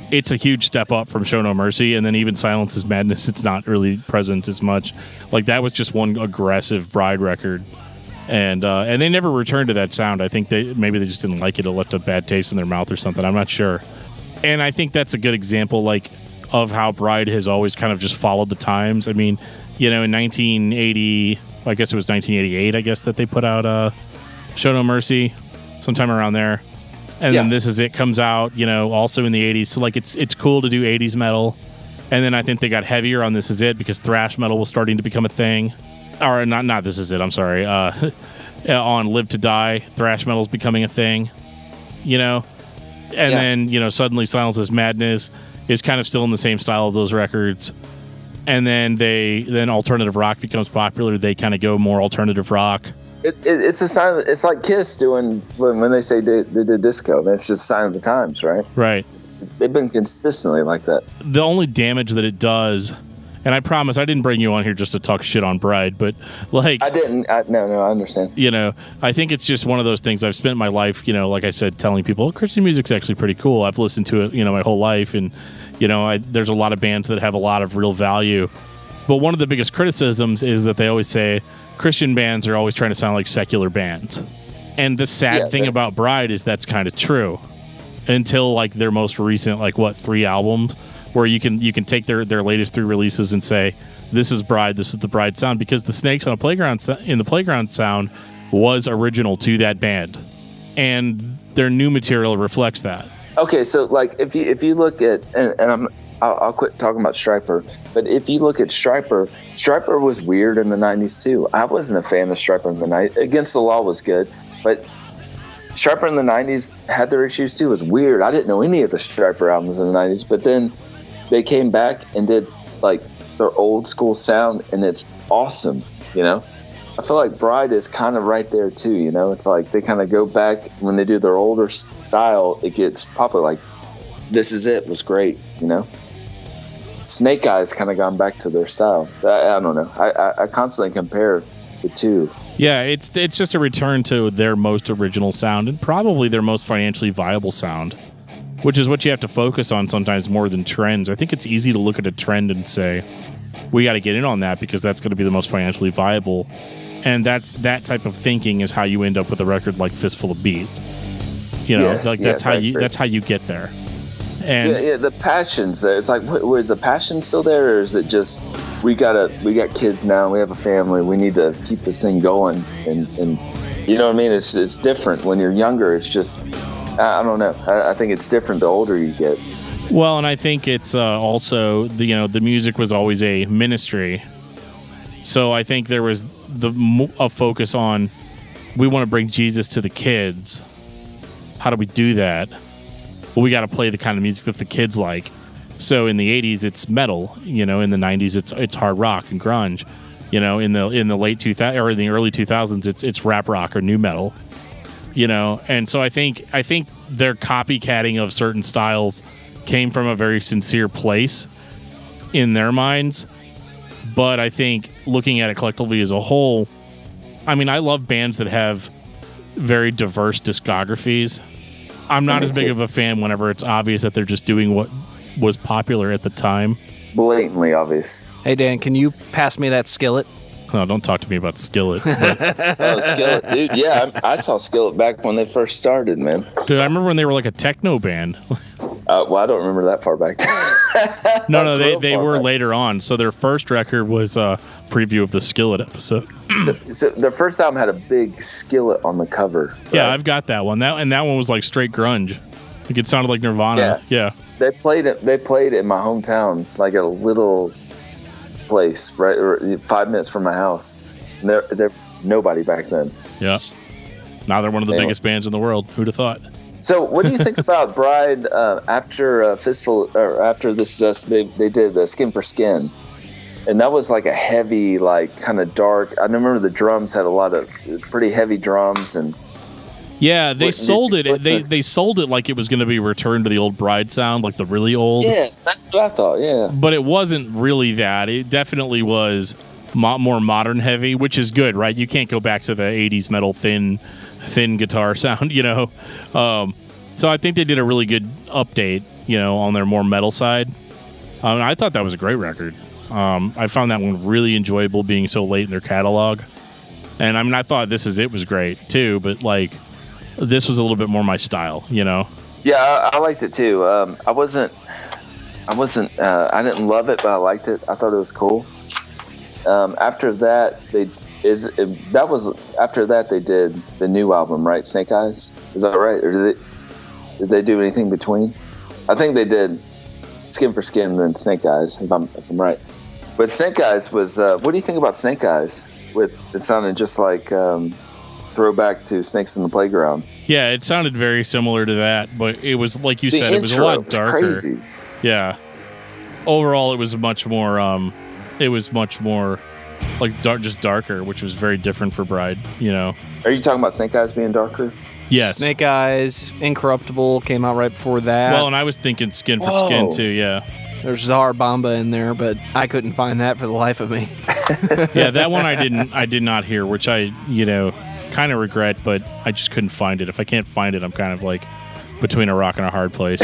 it's a huge step up from Show No Mercy. And then even Silence is Madness, it's not really present as much. Like, that was just one aggressive Bride record. And they never returned to that sound. I think maybe they just didn't like it. It left a bad taste in their mouth or something. I'm not sure. And I think that's a good example, like, of how Bride has always kind of just followed the times. I mean, in 1980, I guess it was 1988, I guess, that they put out Show No Mercy. Sometime around there. And then This Is It comes out, also in the 80s. So, like, it's cool to do 80s metal. And then I think they got heavier on This Is It because thrash metal was starting to become a thing. Or not This Is It, I'm sorry. on Live to Die, thrash metal's becoming a thing, you know? And then, you know, suddenly Silence is Madness is kind of still in the same style of those records. And then alternative rock becomes popular. They kind of go more alternative rock. It's a sign. It's like Kiss doing when they say they did disco. It's just a sign of the times, right? Right. They've been consistently like that. The only damage that it does, and I promise I didn't bring you on here just to talk shit on Bride, but like I didn't. No, I understand. You know, I think it's just one of those things. I've spent my life, you know, like I said, telling people, Christian music's actually pretty cool. I've listened to it, you know, my whole life, and you know, there's a lot of bands that have a lot of real value. But one of the biggest criticisms is that they always say Christian bands are always trying to sound like secular bands. And the sad thing about Bride is that's kind of true. Until like their most recent, like 3 albums, where you can take their latest 3 releases and say, this is Bride, this is the Bride sound, because the Snakes on a Playground in the Playground sound was original to that band. And their new material reflects that. Okay, so like if you look at and I'll quit talking about Stryper, but if you look at Stryper was weird in the 90s too. I wasn't a fan of Stryper in the 90s. Against the Law was good, but Stryper in the 90s had their issues too. It was weird. I didn't know any of the Stryper albums in the 90s, but then they came back and did like their old school sound, and it's awesome, you know? I feel like Bride is kind of right there too, you know? It's like they kind of go back when they do their older style, it gets popular. Like This Is It was great, you know? Snake Eyes kind of gone back to their style. I don't know. I constantly compare the two. Yeah, it's just a return to their most original sound and probably their most financially viable sound, which is what you have to focus on sometimes more than trends. I think it's easy to look at a trend and say, we got to get in on that because that's going to be the most financially viable. And that type of thinking is how you end up with a record like Fistful of Bees. You know, that's how you get there. And the passion's there. It's like, is the passion still there, or is it just we got kids now, we have a family, we need to keep this thing going, and you know what I mean? It's different when you're younger. It's just I don't know. I think it's different the older you get. Well, and I think it's also the music was always a ministry, so I think there was a focus on we want to bring Jesus to the kids. How do we do that? Well, we got to play the kind of music that the kids like. So in the 80s, it's metal. You know, in the 90s, it's hard rock and grunge. You know, in the late 2000s or in the early 2000s, it's rap rock or new metal. You know, and so I think their copycatting of certain styles came from a very sincere place in their minds. But I think looking at it collectively as a whole, I mean, I love bands that have very diverse discographies. I'm not as big of a fan whenever it's obvious that they're just doing what was popular at the time. Blatantly obvious. Hey, Dan, can you pass me that Skillet? Oh, don't talk to me about Skillet. But Skillet, dude. Yeah, I saw Skillet back when they first started, man. Dude, I remember when they were like a techno band. Well, I don't remember that far back. No, they were back later on. So their first record was a preview of the Skillet episode. So their first album had a big Skillet on the cover. Right? Yeah, I've got that one. That one was like straight grunge. Like it sounded like Nirvana. Yeah. They played in my hometown, like a little place, right, 5 minutes from my house. And they're nobody back then. Yeah. Now they're one of the biggest bands in the world. Who'd have thought? So, what do you think about Bride after Fistful, or after This Is Us? They did Skin for Skin, and that was like a heavy, like kind of dark. I remember the drums had a lot of pretty heavy drums, and yeah, they sold it. They sold it like it was going to be returned to the old Bride sound, like the really old. Yes, that's what I thought. Yeah, but it wasn't really that. It definitely was more modern heavy, which is good, right? You can't go back to the 80s metal thin guitar sound, you know. So I think they did a really good update, you know, on their more metal side. I thought that was a great record. I found that one really enjoyable, being so late in their catalog. And I mean, I thought This Is It was great too, but like this was a little bit more my style, you know. Yeah, I liked it too. I didn't love it, but I liked it. I thought it was cool. After that, they did the new album, right? Snake Eyes, is that right? Or did they do anything between? I think they did Skin for Skin and then Snake Eyes, if I'm right. But Snake Eyes was. What do you think about Snake Eyes? With it sounded just like throwback to Snakes in the Playground. Yeah, it sounded very similar to that, but it was like you said, it was a lot darker. Crazy. Yeah. Overall, it was much more like just darker, which was very different for Bride. Are you talking about Snake Eyes being darker? Yes. Snake Eyes, Incorruptible came out right before that. Well, and I was thinking Skin for Skin too. Yeah. There's Czar Bomba in there, but I couldn't find that for the life of me. Yeah, that one I did not hear, which I kind of regret, but I just couldn't find it. If I can't find it, I'm kind of like between a rock and a hard place.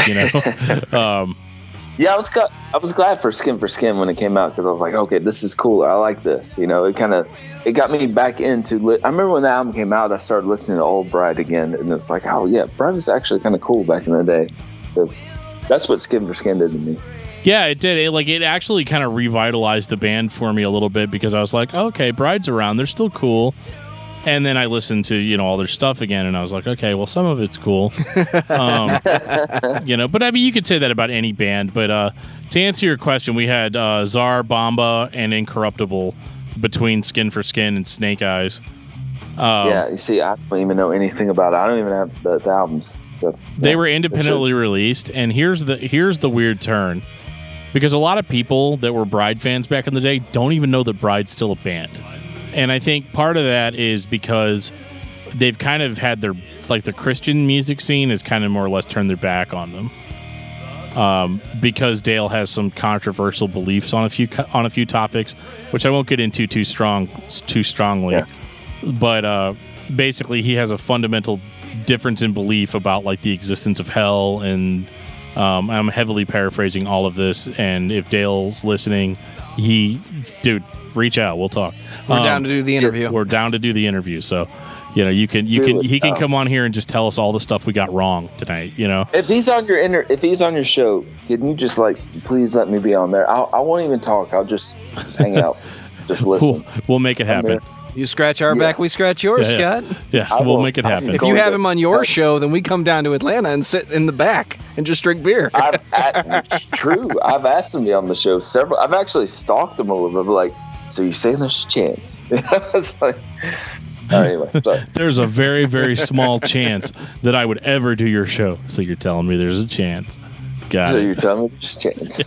Yeah, I was glad for Skin when it came out, because I was like, okay, this is cool. I like this. It got me back into. I remember when the album came out, I started listening to old Bride again, and it was like, oh yeah, Bride was actually kind of cool back in the day. So that's what Skin did to me. Yeah, it did. It actually kind of revitalized the band for me a little bit, because I was like, okay, Bride's around. They're still cool. And then I listened to, all their stuff again, and I was like, okay, well, some of it's cool. But I mean, you could say that about any band. But to answer your question, we had Czar, Bomba, and Incorruptible between Skin for Skin and Snake Eyes. Yeah, you see, I don't even know anything about it. I don't even have the albums. So, they were independently released, and here's the weird turn. Because a lot of people that were Bride fans back in the day don't even know that Bride's still a band. And I think part of that is because they've kind of had the Christian music scene has kind of more or less turned their back on them. Because Dale has some controversial beliefs on a few topics, which I won't get into too strongly. Yeah. But basically, he has a fundamental difference in belief about the existence of hell, and I'm heavily paraphrasing all of this. And if Dale's listening, reach out. We'll talk. We're down to do the interview. We're down to do the interview. So, he can come on here and just tell us all the stuff we got wrong tonight. If he's on your show, can you just please let me be on there? I won't even talk. I'll just hang out, just listen. We'll make it happen. You scratch our back, we scratch yours, yeah. Scott. Yeah, we'll make it happen. If you have him on your show, then we come down to Atlanta and sit in the back and just drink beer. It's true. I've asked him to be on the show several. I've actually stalked him a little bit. So you're saying there's a chance? It's anyway, sorry. There's a very, very small chance that I would ever do your show. So you're telling me there's a chance? Got it. You're telling me there's a chance?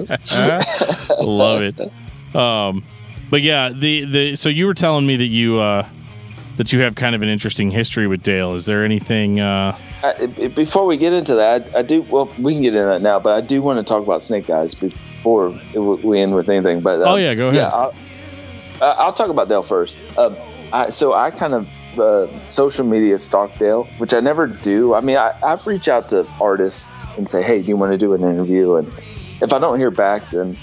Love it. But yeah, so you were telling me that you have kind of an interesting history with Dale. Is there anything? Before we get into that, I do. Well, we can get into that now, but I do want to talk about Snake Eyes before we end with anything. But go ahead. Yeah, I'll talk about Dale first. So I kind of social media stalk Dale, which I never do. I mean, I reach out to artists and say, hey, do you want to do an interview? And if I don't hear back, then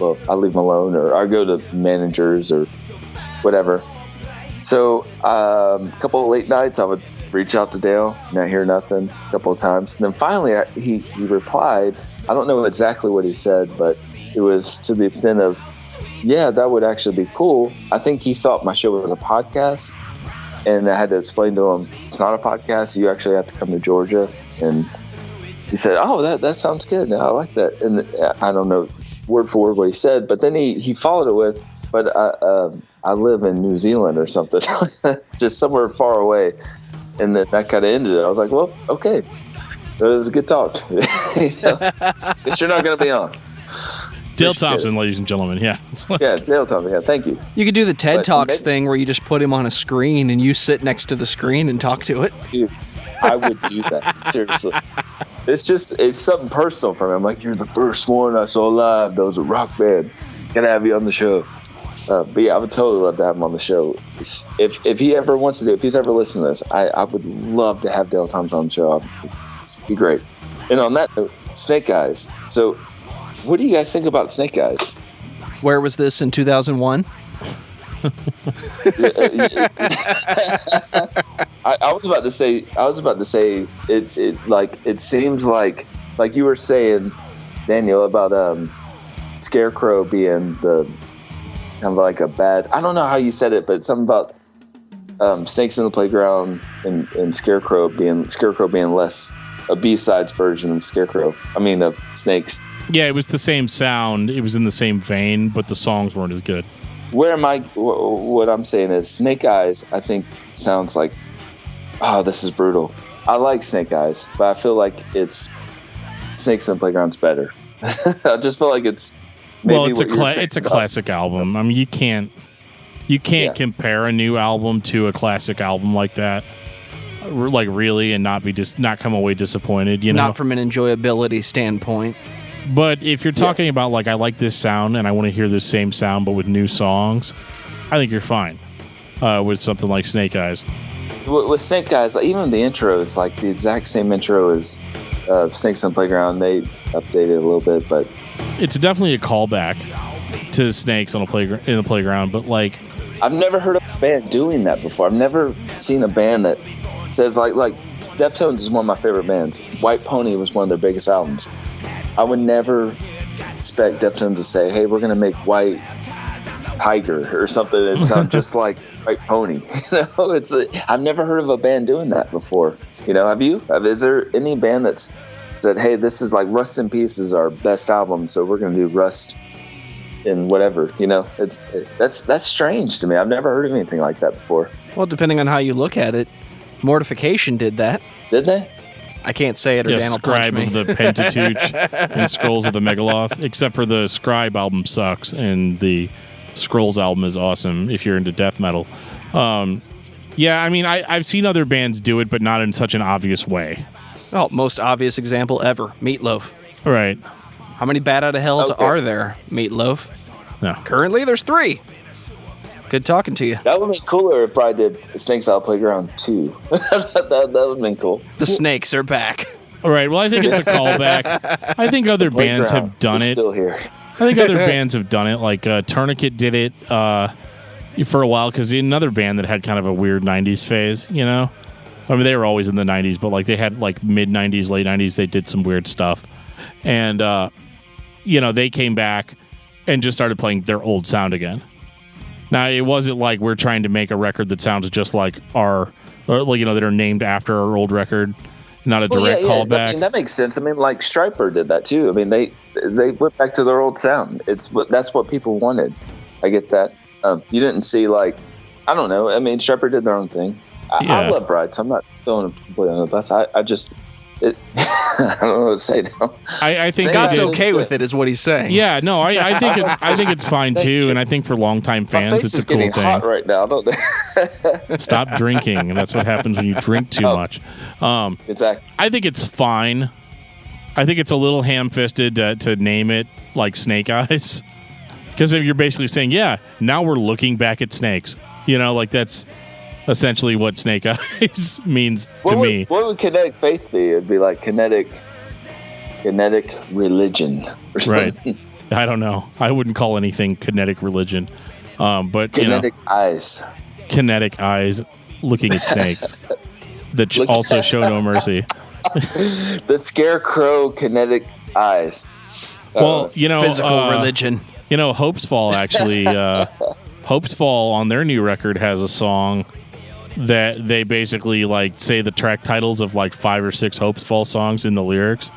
I leave them alone, or I go to managers or whatever. So a couple of late nights, I would reach out to Dale, not hear nothing, a couple of times. And then finally, he replied. I don't know exactly what he said, but it was to the extent of, yeah, that would actually be cool. I think he thought my show was a podcast, and I had to explain to him, it's not a podcast. You actually have to come to Georgia. And he said, oh, that sounds good. I like that. And I don't know word for word what he said, but then he followed it with, but I live in New Zealand or something, just somewhere far away. And then that kind of ended it. I was like, well, okay. It was a good talk. Guess you're not going to be on. Dale Thompson, ladies and gentlemen. Yeah. Yeah, Dale Thompson. Yeah, thank you. You could do the TED Talks thing where you just put him on a screen and you sit next to the screen and talk to it. Dude, I would do that. Seriously. It's something personal for me. I'm like, you're the first one I saw live. That was a rock band. Gotta have you on the show. But yeah, I would totally love to have him on the show. If he ever wants to do, if he's ever listening to this, I would love to have Dale Thompson on the show. It'd be great. And on that note, Snake Eyes. So, what do you guys think about Snake Eyes? Where was this in 2001? I was about to say it seems like you were saying, Daniel, about Scarecrow being the kind of like a bad, I don't know how you said it, but something about Snakes in the Playground and Scarecrow being less a B-sides version of Scarecrow. I mean of Snakes. Yeah, it was the same sound. It was in the same vein, but the songs weren't as good. What I'm saying is Snake Eyes, I think, sounds like Oh, this is brutal. I like Snake Eyes, but I feel like it's Snakes on the Playground's better. I just feel like it's maybe it's a classic album. I mean, you can't compare a new album to a classic album like that. Like really, and not come away disappointed. Not from an enjoyability standpoint. But if you're talking about like I like this sound and I want to hear this same sound but with new songs, I think you're fine with something like Snake Eyes. With Snake Eyes, like, even the intro is like the exact same intro as Snakes on the Playground. They updated it a little bit, but it's definitely a callback to Snakes on in the Playground. But like, I've never heard of a band doing that before. I've never seen a band that says like Deftones is one of my favorite bands. White Pony was one of their biggest albums. I would never expect Deftones to say, "Hey, we're going to make White Tiger" or something that sounds just like White Pony. I've never heard of a band doing that before. Have you? Is there any band that's said, "Hey, this is like Rust in Peace is our best album, so we're going to do Rust in whatever"? That's strange to me. I've never heard of anything like that before. Well, depending on how you look at it, Mortification did that. Did they? I can't say it or Dan will punch Scribe me. of the Pentateuch and Scrolls of the Megaloth, except for the Scribe album sucks and the Scrolls album is awesome if you're into death metal. Yeah, I mean, I've seen other bands do it, but not in such an obvious way. Oh, most obvious example ever, Meatloaf. Right. How many Bat Out of Hells are there, Meatloaf? No. Currently, there's 3. Good talking to you. That would be cooler if I did Snakes Out Playground 2. that would have been cool. The Snakes are back. All right, well, I think it's a callback. I think other bands have done it. Still here. I think other bands have done it. Like Tourniquet did it for a while because another band that had kind of a weird 90s phase, I mean, they were always in the 90s, but like they had like mid-90s, late 90s, they did some weird stuff. And, they came back and just started playing their old sound again. Now, it wasn't like we're trying to make a record that sounds just like that are named after our old record, not a direct callback. I mean, that makes sense. I mean, like Stryper did that too. I mean, they went back to their old sound. That's what people wanted. I get that. You didn't see I don't know. I mean, Stryper did their own thing. I love Bride, so I'm not throwing a completely on the bus. I don't know what to say now. I think Scott's okay with it, is what he's saying. Yeah, no, I think it's fine too, and I think for longtime fans, it's a cool thing. Hot right now, don't they? Stop drinking, and that's what happens when you drink too much. Exactly. I think it's fine. I think it's a little ham-fisted to name it like Snake Eyes, because you're basically saying, yeah, now we're looking back at snakes. That's essentially what Snake Eyes means to me. What would Kinetic Faith be? It'd be like kinetic religion or something. Right. I don't know. I wouldn't call anything kinetic religion. But kinetic eyes. Kinetic eyes looking at snakes that also show no mercy. The Scarecrow kinetic eyes. Well, physical religion. Hope's Fall actually. Hope's Fall on their new record has a song that they basically say the track titles of 5 or 6 Hope's Fall songs in the lyrics.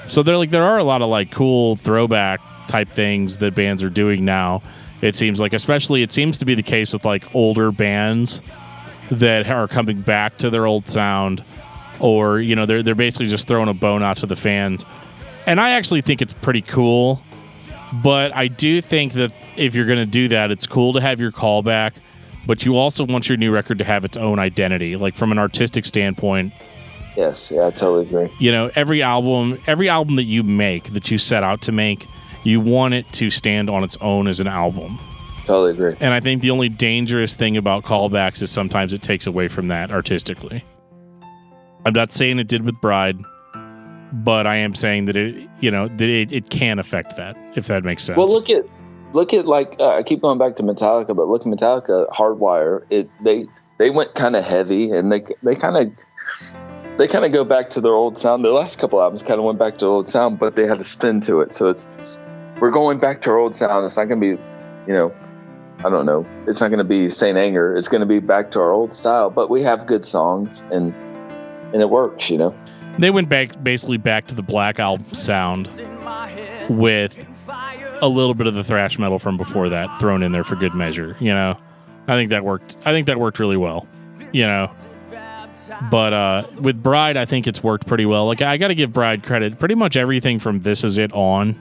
So there are a lot of cool throwback type things that bands are doing now. It seems like, especially it seems to be the case with older bands that are coming back to their old sound, or they're basically just throwing a bone out to the fans. And I actually think it's pretty cool. But I do think that if you're going to do that, it's cool to have your callback, but you also want your new record to have its own identity, from an artistic standpoint. Yes, yeah, I totally agree. Every album that you make, that you set out to make, you want it to stand on its own as an album. Totally agree. And I think the only dangerous thing about callbacks is sometimes it takes away from that artistically. I'm not saying it did with Bride, but I am saying that it can affect that, if that makes sense. Well, look at I keep going back to Metallica, but look at Metallica, Hardwire. They went kind of heavy, and they kind of go back to their old sound. Their last couple albums kind of went back to their old sound, but they had a spin to it. So we're going back to our old sound. It's not going to be, I don't know. It's not going to be Saint Anger. It's going to be back to our old style, but we have good songs, and it works, They went basically back to the Black Album sound with a little bit of the thrash metal from before that thrown in there for good measure. I think that worked. I think that worked really well. But with Bride, I think it's worked pretty well. Like, I got to give Bride credit. Pretty much everything from This Is It on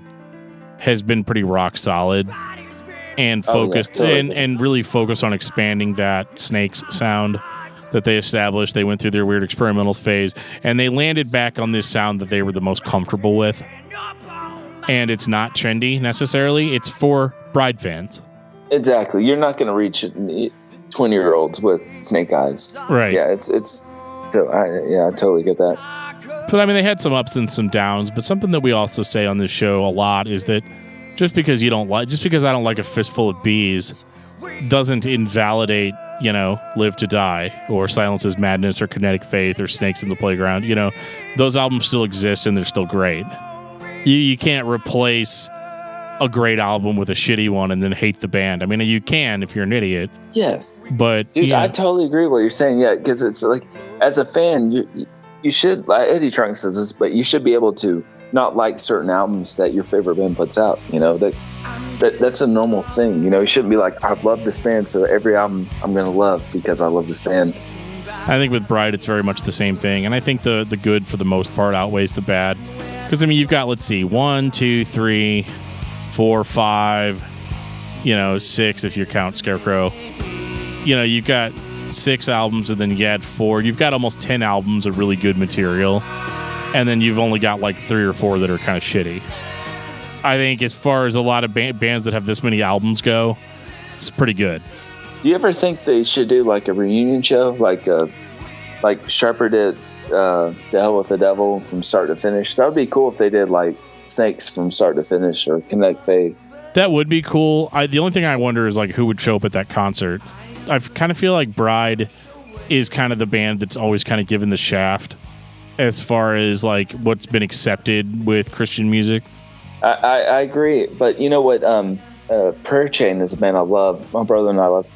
has been pretty rock solid and focused and really focused on expanding that Snakes sound that they established. They went through their weird experimental phase, and they landed back on this sound that they were the most comfortable with. And it's not trendy necessarily. It's for Bride fans. Exactly. You're not going to reach 20-year-olds with snake eyes. Right. Yeah, it's so I totally get that. But I mean, they had some ups and some downs, but something that we also say on this show a lot is that just because I don't like a Fistful of Bees doesn't invalidate, Live to Die or Silence's Madness or Kinetic Faith or Snakes in the Playground. Those albums still exist and they're still great. You can't replace a great album with a shitty one and then hate the band. I mean, you can if you're an idiot. Yes. But dude, I totally agree with what you're saying. Yeah, because it's like, as a fan, you should, like Eddie Trunk says this, but you should be able to not like certain albums that your favorite band puts out. That's a normal thing. You shouldn't be like, I love this band, so every album I'm going to love because I love this band. I think with Bride, it's very much the same thing. And I think the good, for the most part, outweighs the bad. Because, I mean, you've got, let's see, 1, 2, 3, 4, 5, 6 if you count Scarecrow. You've got 6 albums, and then you add 4. You've got almost 10 albums of really good material. And then you've only got like 3 or 4 that are kind of shitty. I think as far as a lot of bands that have this many albums go, it's pretty good. Do you ever think they should do like a reunion show, like Stryper did The Hell with the Devil from start to finish? That would be cool if they did like Snakes from start to finish or Kinetic Faith. That would be cool. The only thing I wonder is like who would show up at that concert. I kind of feel like Bride is kind of the band that's always kind of given the shaft as far as like what's been accepted with Christian music. I agree, but you know what? Prayer Chain is a band I love. My brother and I love.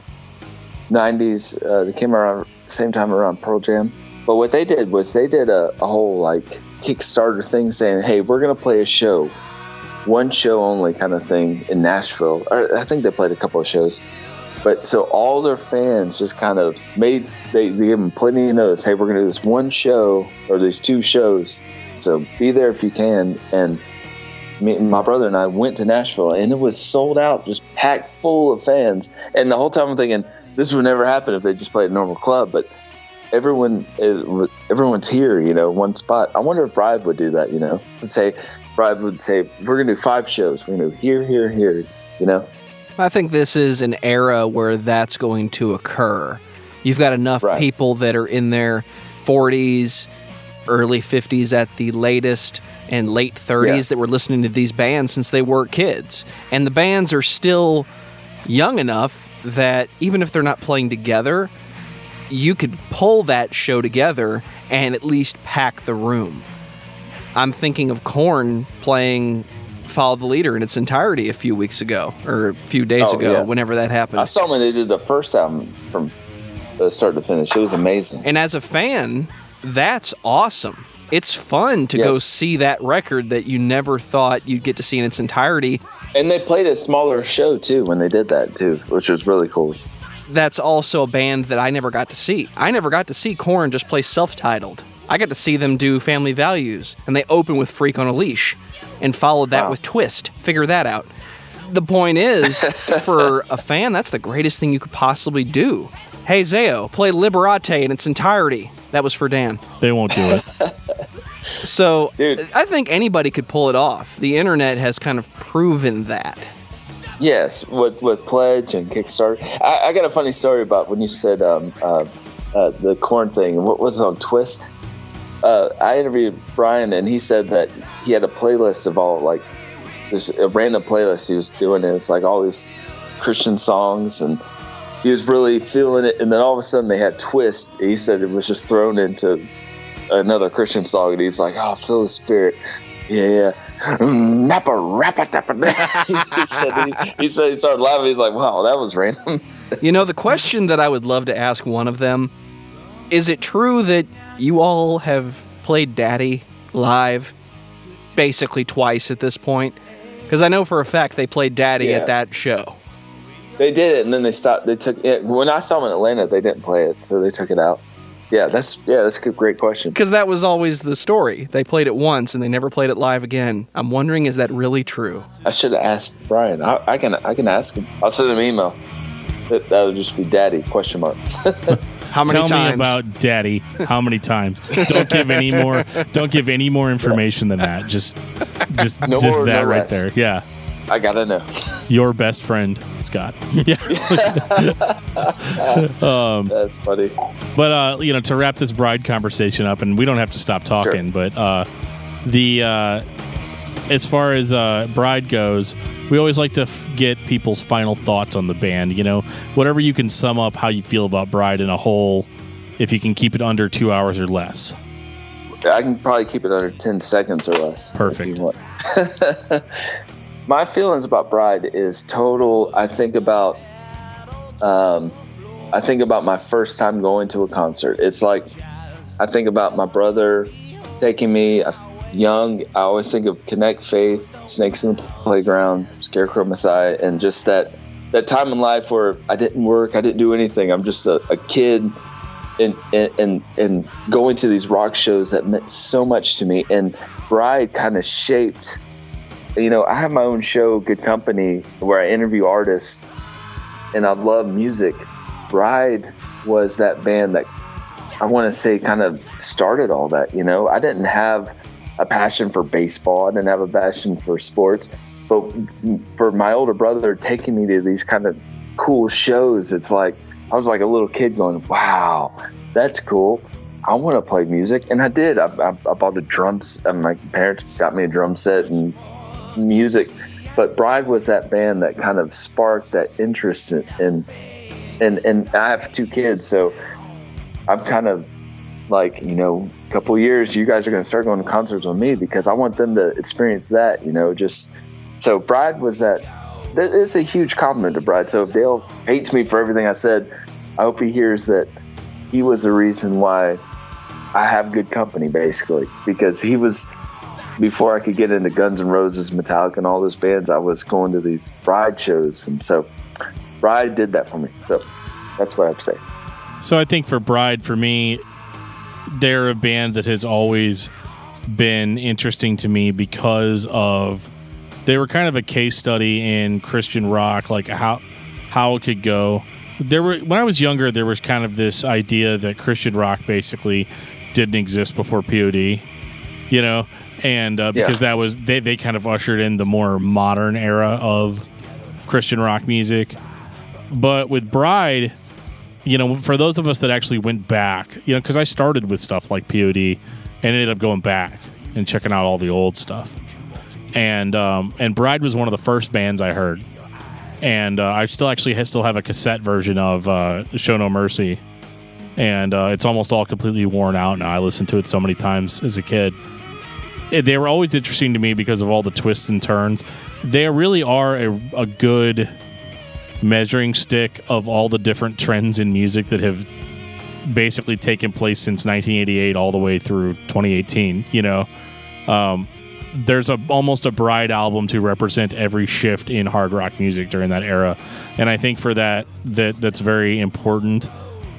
90s. They came around same time around Pearl Jam. But what they did was they did a whole like Kickstarter thing saying, "Hey, we're gonna play a show, one show only kind of thing in Nashville." I think they played a couple of shows. But so all their fans just kind of they gave them plenty of notice. Hey, we're going to do this one show or these 2 shows. So be there if you can. And my brother and I went to Nashville, and it was sold out, just packed full of fans. And the whole time I'm thinking, this would never happen if they just played a normal club. But everyone's here, one spot. I wonder if Bride would do that, Let's say Bride would say, we're going to do 5 shows. We're going to do here, I think this is an era where that's going to occur. You've got enough people that are in their 40s, early 50s at the latest, and late 30s that were listening to these bands since they were kids. And the bands are still young enough that even if they're not playing together, you could pull that show together and at least pack the room. I'm thinking of Korn playing Follow the Leader in its entirety a few weeks ago, or a few days ago, whenever that happened. I saw when they did the first album from start to finish. It was amazing. And as a fan, that's awesome. It's fun to go see that record that you never thought you'd get to see in its entirety. And they played a smaller show, too, when they did that, too, which was really cool. That's also a band that I never got to see. I never got to see Korn just play self-titled. I got to see them do Family Values, and they open with Freak on a Leash, and followed that with Twist. Figure that out. The point is, for a fan, that's the greatest thing you could possibly do. Hey, Zayo, play Liberate in its entirety. That was for Dan. They won't do it. So, dude, I think anybody could pull it off. The internet has kind of proven that. Yes, with Pledge and Kickstarter. I got a funny story about when you said the Korn thing. What was it on Twist? I interviewed Brian, and he said that he had a playlist of all, like, just a random playlist he was doing. It was like all these Christian songs, and he was really feeling it. And then all of a sudden they had Twist. He said it was just thrown into another Christian song, and he's like, "Oh, feel the Spirit." Yeah. Nappa rappa tappa. He said he started laughing. He's like, "Wow, that was random." The question that I would love to ask one of them, is it true that you all have played Daddy live basically twice at this point? Because I know for a fact they played Daddy at that show. They did it, and then they stopped. They took it. When I saw them in Atlanta, they didn't play it, so they took it out. Yeah, that's a great question. Because that was always the story. They played it once and they never played it live again. I'm wondering, is that really true? I should have asked Brian. I can ask him. I'll send him an email. That would just be daddy, question mark. How many times? Tell me about daddy. How many times? Don't give any more information than that. Just No just more, that no right less. there. Yeah. I gotta know. Your best friend, Scott. Yeah. That's funny. But to wrap this Bride conversation up, and we don't have to stop talking, Sure. but as far as Bride goes, we always like to get people's final thoughts on the band. Whatever you can sum up how you feel about Bride in a whole, if you can keep it under 2 hours or less. I can probably keep it under 10 seconds or less. Perfect. My feelings about Bride is total. I think about my first time going to a concert. It's like I think about my brother taking me young. I always think of Kinetic Faith, Snakes in the Playground, Scarecrow Messiah, and just that time in life where I didn't work, I didn't do anything. I'm just a kid, and going to these rock shows that meant so much to me. And Bride kind of shaped. I have my own show, Good Company, where I interview artists, and I love music. Bride was that band that I want to say kind of started all that. I didn't have a passion for baseball. I didn't have a passion for sports. But for my older brother taking me to these kind of cool shows, it's like I was like a little kid going, wow, that's cool. I want to play music. And I did. I bought the drums. My parents got me a drum set and music. But Bride was that band that kind of sparked that interest in and I have 2 kids, so I'm kind of like, a couple of years, you guys are going to start going to concerts with me because I want them to experience that, so Bride was that it's a huge compliment to Bride. So if Dale hates me for everything I said, I hope he hears that he was the reason why I have Good Company, basically, because he was, before I could get into Guns N' Roses, Metallica, and all those bands, I was going to these Bride shows, and so Bride did that for me. So that's what I have to say. So I think for Bride, for me, they're a band that has always been interesting to me because of they were kind of a case study in Christian rock, like how it could go. When I was younger, there was kind of this idea that Christian rock basically didn't exist before POD, and because that was they kind of ushered in the more modern era of Christian rock music. But with Bride, for those of us that actually went back, because I started with stuff like POD and ended up going back and checking out all the old stuff. And Bride was one of the first bands I heard. And I still have a cassette version of Show No Mercy. And it's almost all completely worn out now. I listened to it so many times as a kid. They were always interesting to me because of all the twists and turns. They really are a good measuring stick of all the different trends in music that have basically taken place since 1988 all the way through 2018. There's almost a Bride album to represent every shift in hard rock music during that era, and I think for that's very important.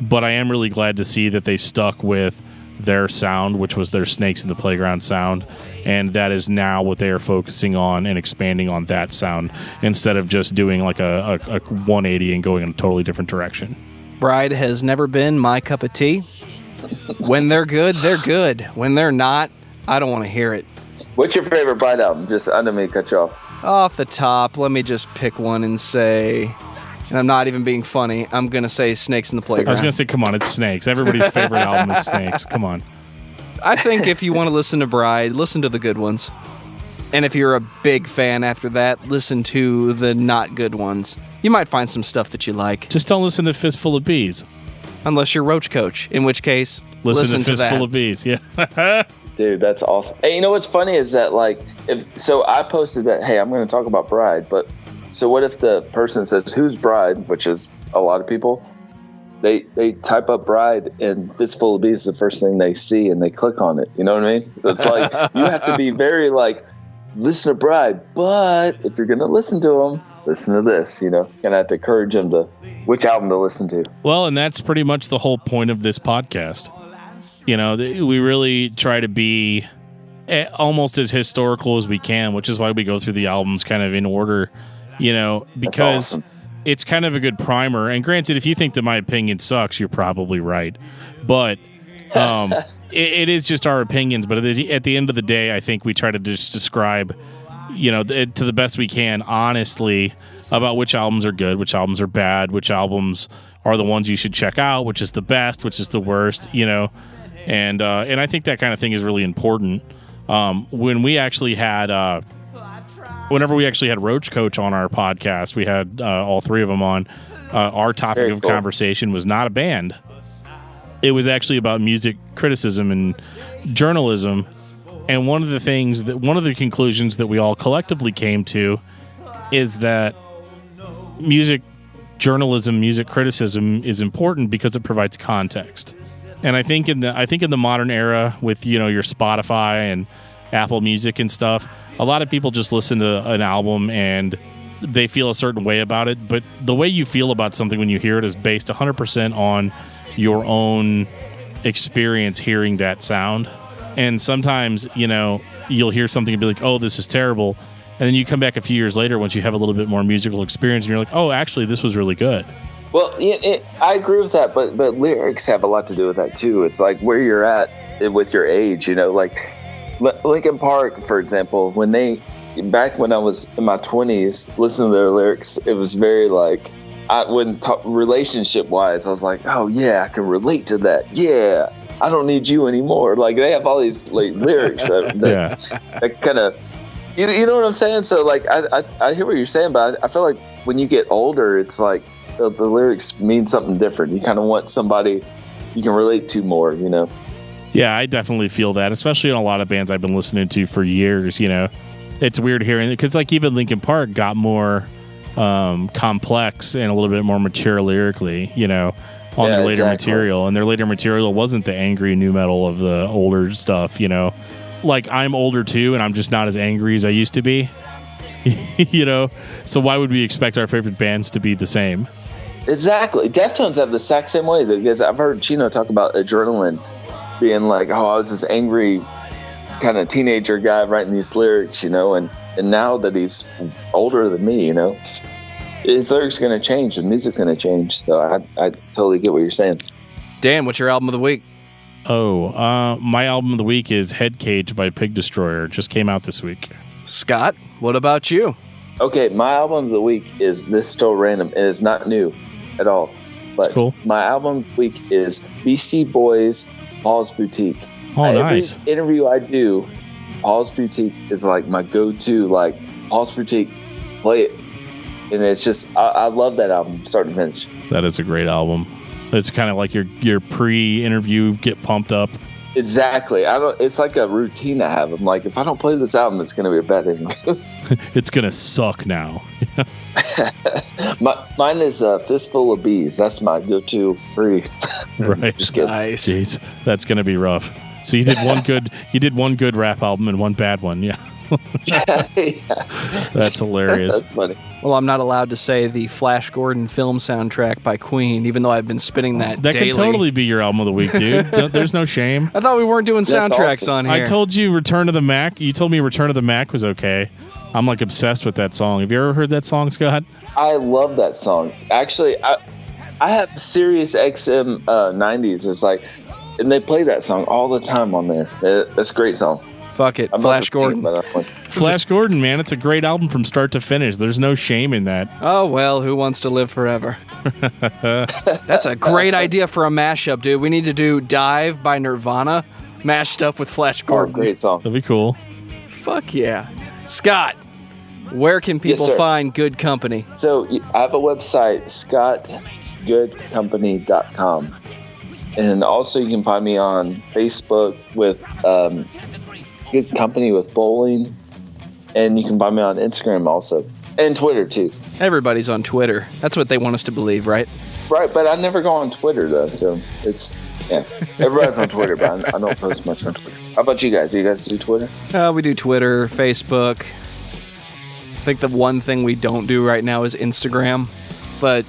But I am really glad to see that they stuck with their sound, which was their Snakes in the Playground sound, and that is now what they are focusing on and expanding on that sound instead of just doing like a 180 and going in a totally different direction. Bride has never been my cup of tea. When they're good, they're good. When they're not, I don't want to hear it. What's your favorite Bride album? I don't mean to cut you off. Off the top, let me just pick one and say, and I'm not even being funny, I'm going to say Snakes in the Playground. I was going to say, come on, it's Snakes. Everybody's favorite album is Snakes. Come on. I think if you want to listen to Bride, listen to the good ones. And if you're a big fan after that, listen to the not good ones. You might find some stuff that you like. Just don't listen to Fistful of Bees. Unless you're Roach Coach, in which case, listen to Fistful that. of Bees. Yeah. Dude, that's awesome. Hey, what's funny is that I posted that, hey, I'm going to talk about Bride, but so what if the person says, who's Bride, which is a lot of people, they type up Bride and Fistful of Bees is the first thing they see and they click on it. You know what I mean? So it's like, you have to be very listen to Bride, but if you're going to listen to them, listen to this, You're going to have to encourage them to which album to listen to. Well, and that's pretty much the whole point of this podcast. You know, we really try to be almost as historical as we can, which is why we go through the albums kind of in order, you know, because awesome. It's kind of a good primer. And granted, if you think that my opinion sucks, you're probably right. But it is just our opinions. But at the end of the day, I think we try to just describe, you know, to the best we can, honestly, about which albums are good, which albums are bad, which albums are the ones you should check out, which is the best, which is the worst, you know. And I think that kind of thing is really important. When we actually had... Whenever we actually had Roach Coach on our podcast, we had all three of them on. Our topic of conversation was not a band. It was actually about music criticism and journalism. And one of the conclusions that we all collectively came to is that music journalism, music criticism is important because it provides context. And I think in the modern era with, you know, your Spotify and Apple Music and stuff, a lot of people just listen to an album and they feel a certain way about it, but the way you feel about something when you hear it is based 100% on your own experience hearing that sound. And sometimes, you know, you'll hear something and be like, oh, this is terrible. And then you come back a few years later once you have a little bit more musical experience and you're like, oh, actually, this was really good. Well, I agree with that, but lyrics have a lot to do with that, too. It's like where you're at with your age, you know, like Linkin Park, for example, back when I was in my 20s, listening to their lyrics, it was very like, relationship-wise, I was like, oh, yeah, I can relate to that. Yeah, I don't need you anymore. Like, they have all these like lyrics that kind of, you know what I'm saying? So, like, I hear what you're saying, but I feel like when you get older, it's like the lyrics mean something different. You kind of want somebody you can relate to more, you know? Yeah, I definitely feel that, especially in a lot of bands I've been listening to for years, you know. It's weird hearing it, because like even Linkin Park got more complex and a little bit more mature lyrically, you know, on their later material. And their later material wasn't the angry nu metal of the older stuff, you know. Like, I'm older too, and I'm just not as angry as I used to be, you know. So why would we expect our favorite bands to be the same? Exactly. Deftones have the exact same way, because I've heard Chino talk about Adrenaline being like, oh, I was this angry kind of teenager guy writing these lyrics, you know, and now that he's older than me, you know, his lyrics are going to change, the music's going to change. So I totally get what you're saying. Dan, what's your album of the week? Oh, my album of the week is Headcage by Pig Destroyer. It just came out this week. Scott, what about you? Okay, my album of the week is This Still Random. It is not new at all. But cool. My album of the week is Beastie Boys' Paul's Boutique. Oh, nice. Every interview I do, Paul's Boutique is like my go-to, like, Paul's Boutique, play it. And it's just, I love that album, start to finish. That is a great album. It's kind of like your pre-interview get pumped up. Exactly. It's like a routine I have. I'm like, if I don't play this album, it's going to be a bad interview. It's going to suck now. Mine is Fistful of Bees. That's my go-to pre. Right. Just kidding. Nice. Jeez, that's going to be rough. So you did one good rap album and one bad one. Yeah. Yeah. That's hilarious. That's funny. Well, I'm not allowed to say the Flash Gordon film soundtrack by Queen, even though I've been spinning that daily. That could totally be your album of the week, dude. There's no shame. I thought we weren't doing soundtracks on here. I told you Return to the Mac. You told me Return to the Mac was okay. I'm like obsessed with that song. Have you ever heard that song, Scott? I love that song. Actually, I have Sirius XM 90s. It's like, and they play that song all the time on there. That's a great song. Fuck it. Flash Gordon. Flash Gordon, man. It's a great album from start to finish. There's no shame in that. Oh, well, who wants to live forever? That's a great idea for a mashup, dude. We need to do Dive by Nirvana mashed up with Flash Gordon. Oh, great song. That'd be cool. Fuck yeah. Scott, where can people find Good Company? So I have a website, scottgoodcompany.com. And also you can find me on Facebook with Good Company with Bowling. And you can find me on Instagram also. And Twitter too. Everybody's on Twitter. That's what they want us to believe, right? Right, but I never go on Twitter though, so it's everybody's on Twitter, but I don't post much on Twitter. How about you guys? Do you guys do Twitter? We do Twitter, Facebook. I think the one thing we don't do right now is Instagram, but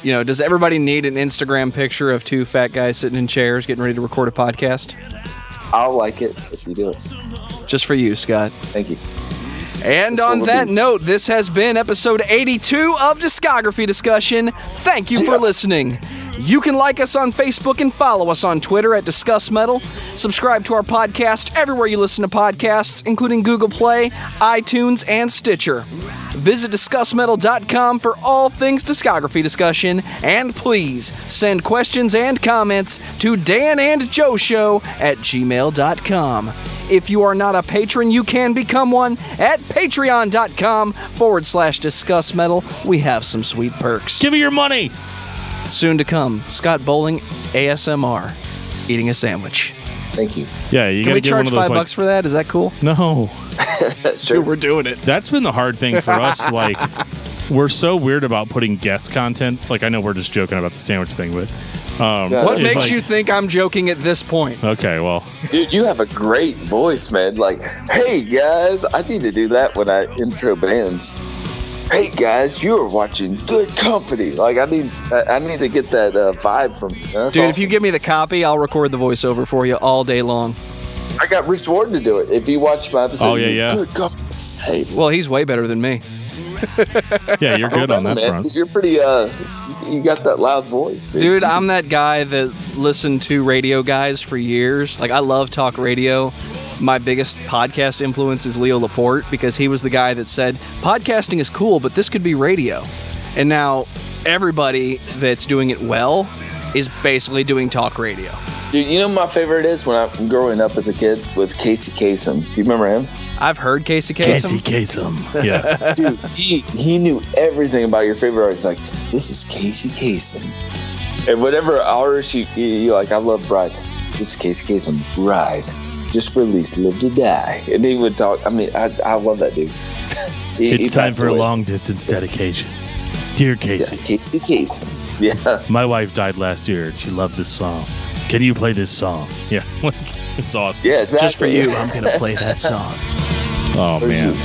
does everybody need an Instagram picture of two fat guys sitting in chairs getting ready to record a podcast? I'll like it if you do it. Just for you, Scott. Thank you. And on that note, this has been episode 82 of Discography Discussion. Thank you for listening. You can like us on Facebook and follow us on Twitter at Discuss Metal. Subscribe to our podcast everywhere you listen to podcasts, including Google Play, iTunes, and Stitcher. Visit discussmetal.com for all things discography discussion, and please send questions and comments to danandjoeshow@gmail.com. If you are not a patron, you can become one at patreon.com/discussmetal. We have some sweet perks. Give me your money. Soon to come, Scott Bowling, ASMR, eating a sandwich. Thank you. Yeah, you Can we gotta get charge one of those, $5 for that? Is that cool? No. Sure. Dude, we're doing it. That's been the hard thing for us. Like, we're so weird about putting guest content. Like, I know we're just joking about the sandwich thing, but What it's makes like- you think I'm joking at this point? Okay, well, Dude, you have a great voice, man. Like, hey guys, I need to do that when I intro bands. Hey guys, you are watching Good Company. Like, I need to get that vibe from. Dude, if you give me the copy, I'll record the voiceover for you all day long. I got Rich Warden to do it. If you watch my episode, Oh, yeah. Good Company. Hey, Well, he's way better than me. yeah, you're good on that man. front. You're pretty. You got that loud voice, Dude, I'm that guy that listened to radio guys for years. Like, I love talk radio. My biggest podcast influence is Leo Laporte, because he was the guy that said, podcasting is cool, but this could be radio. And now everybody that's doing it well is basically doing talk radio. Dude, you know what my favorite is when I'm growing up as a kid was Casey Kasem. Do you remember him? I've heard Casey Kasem. Kasem. Yeah. Dude, he knew everything about your favorite artist. Like, this is Casey Kasem. And whatever artist you like, I love Bride. This is Casey Kasem. Bride. Just released Live to Die. And he would talk. I mean, I love that dude. It's time for a long distance dedication. Dear Casey. Yeah, Casey Kasem. Yeah. My wife died last year and she loved this song. Can you play this song? Yeah. It's awesome. Yeah, exactly. Just for you, I'm going to play that song. Oh, For man. you.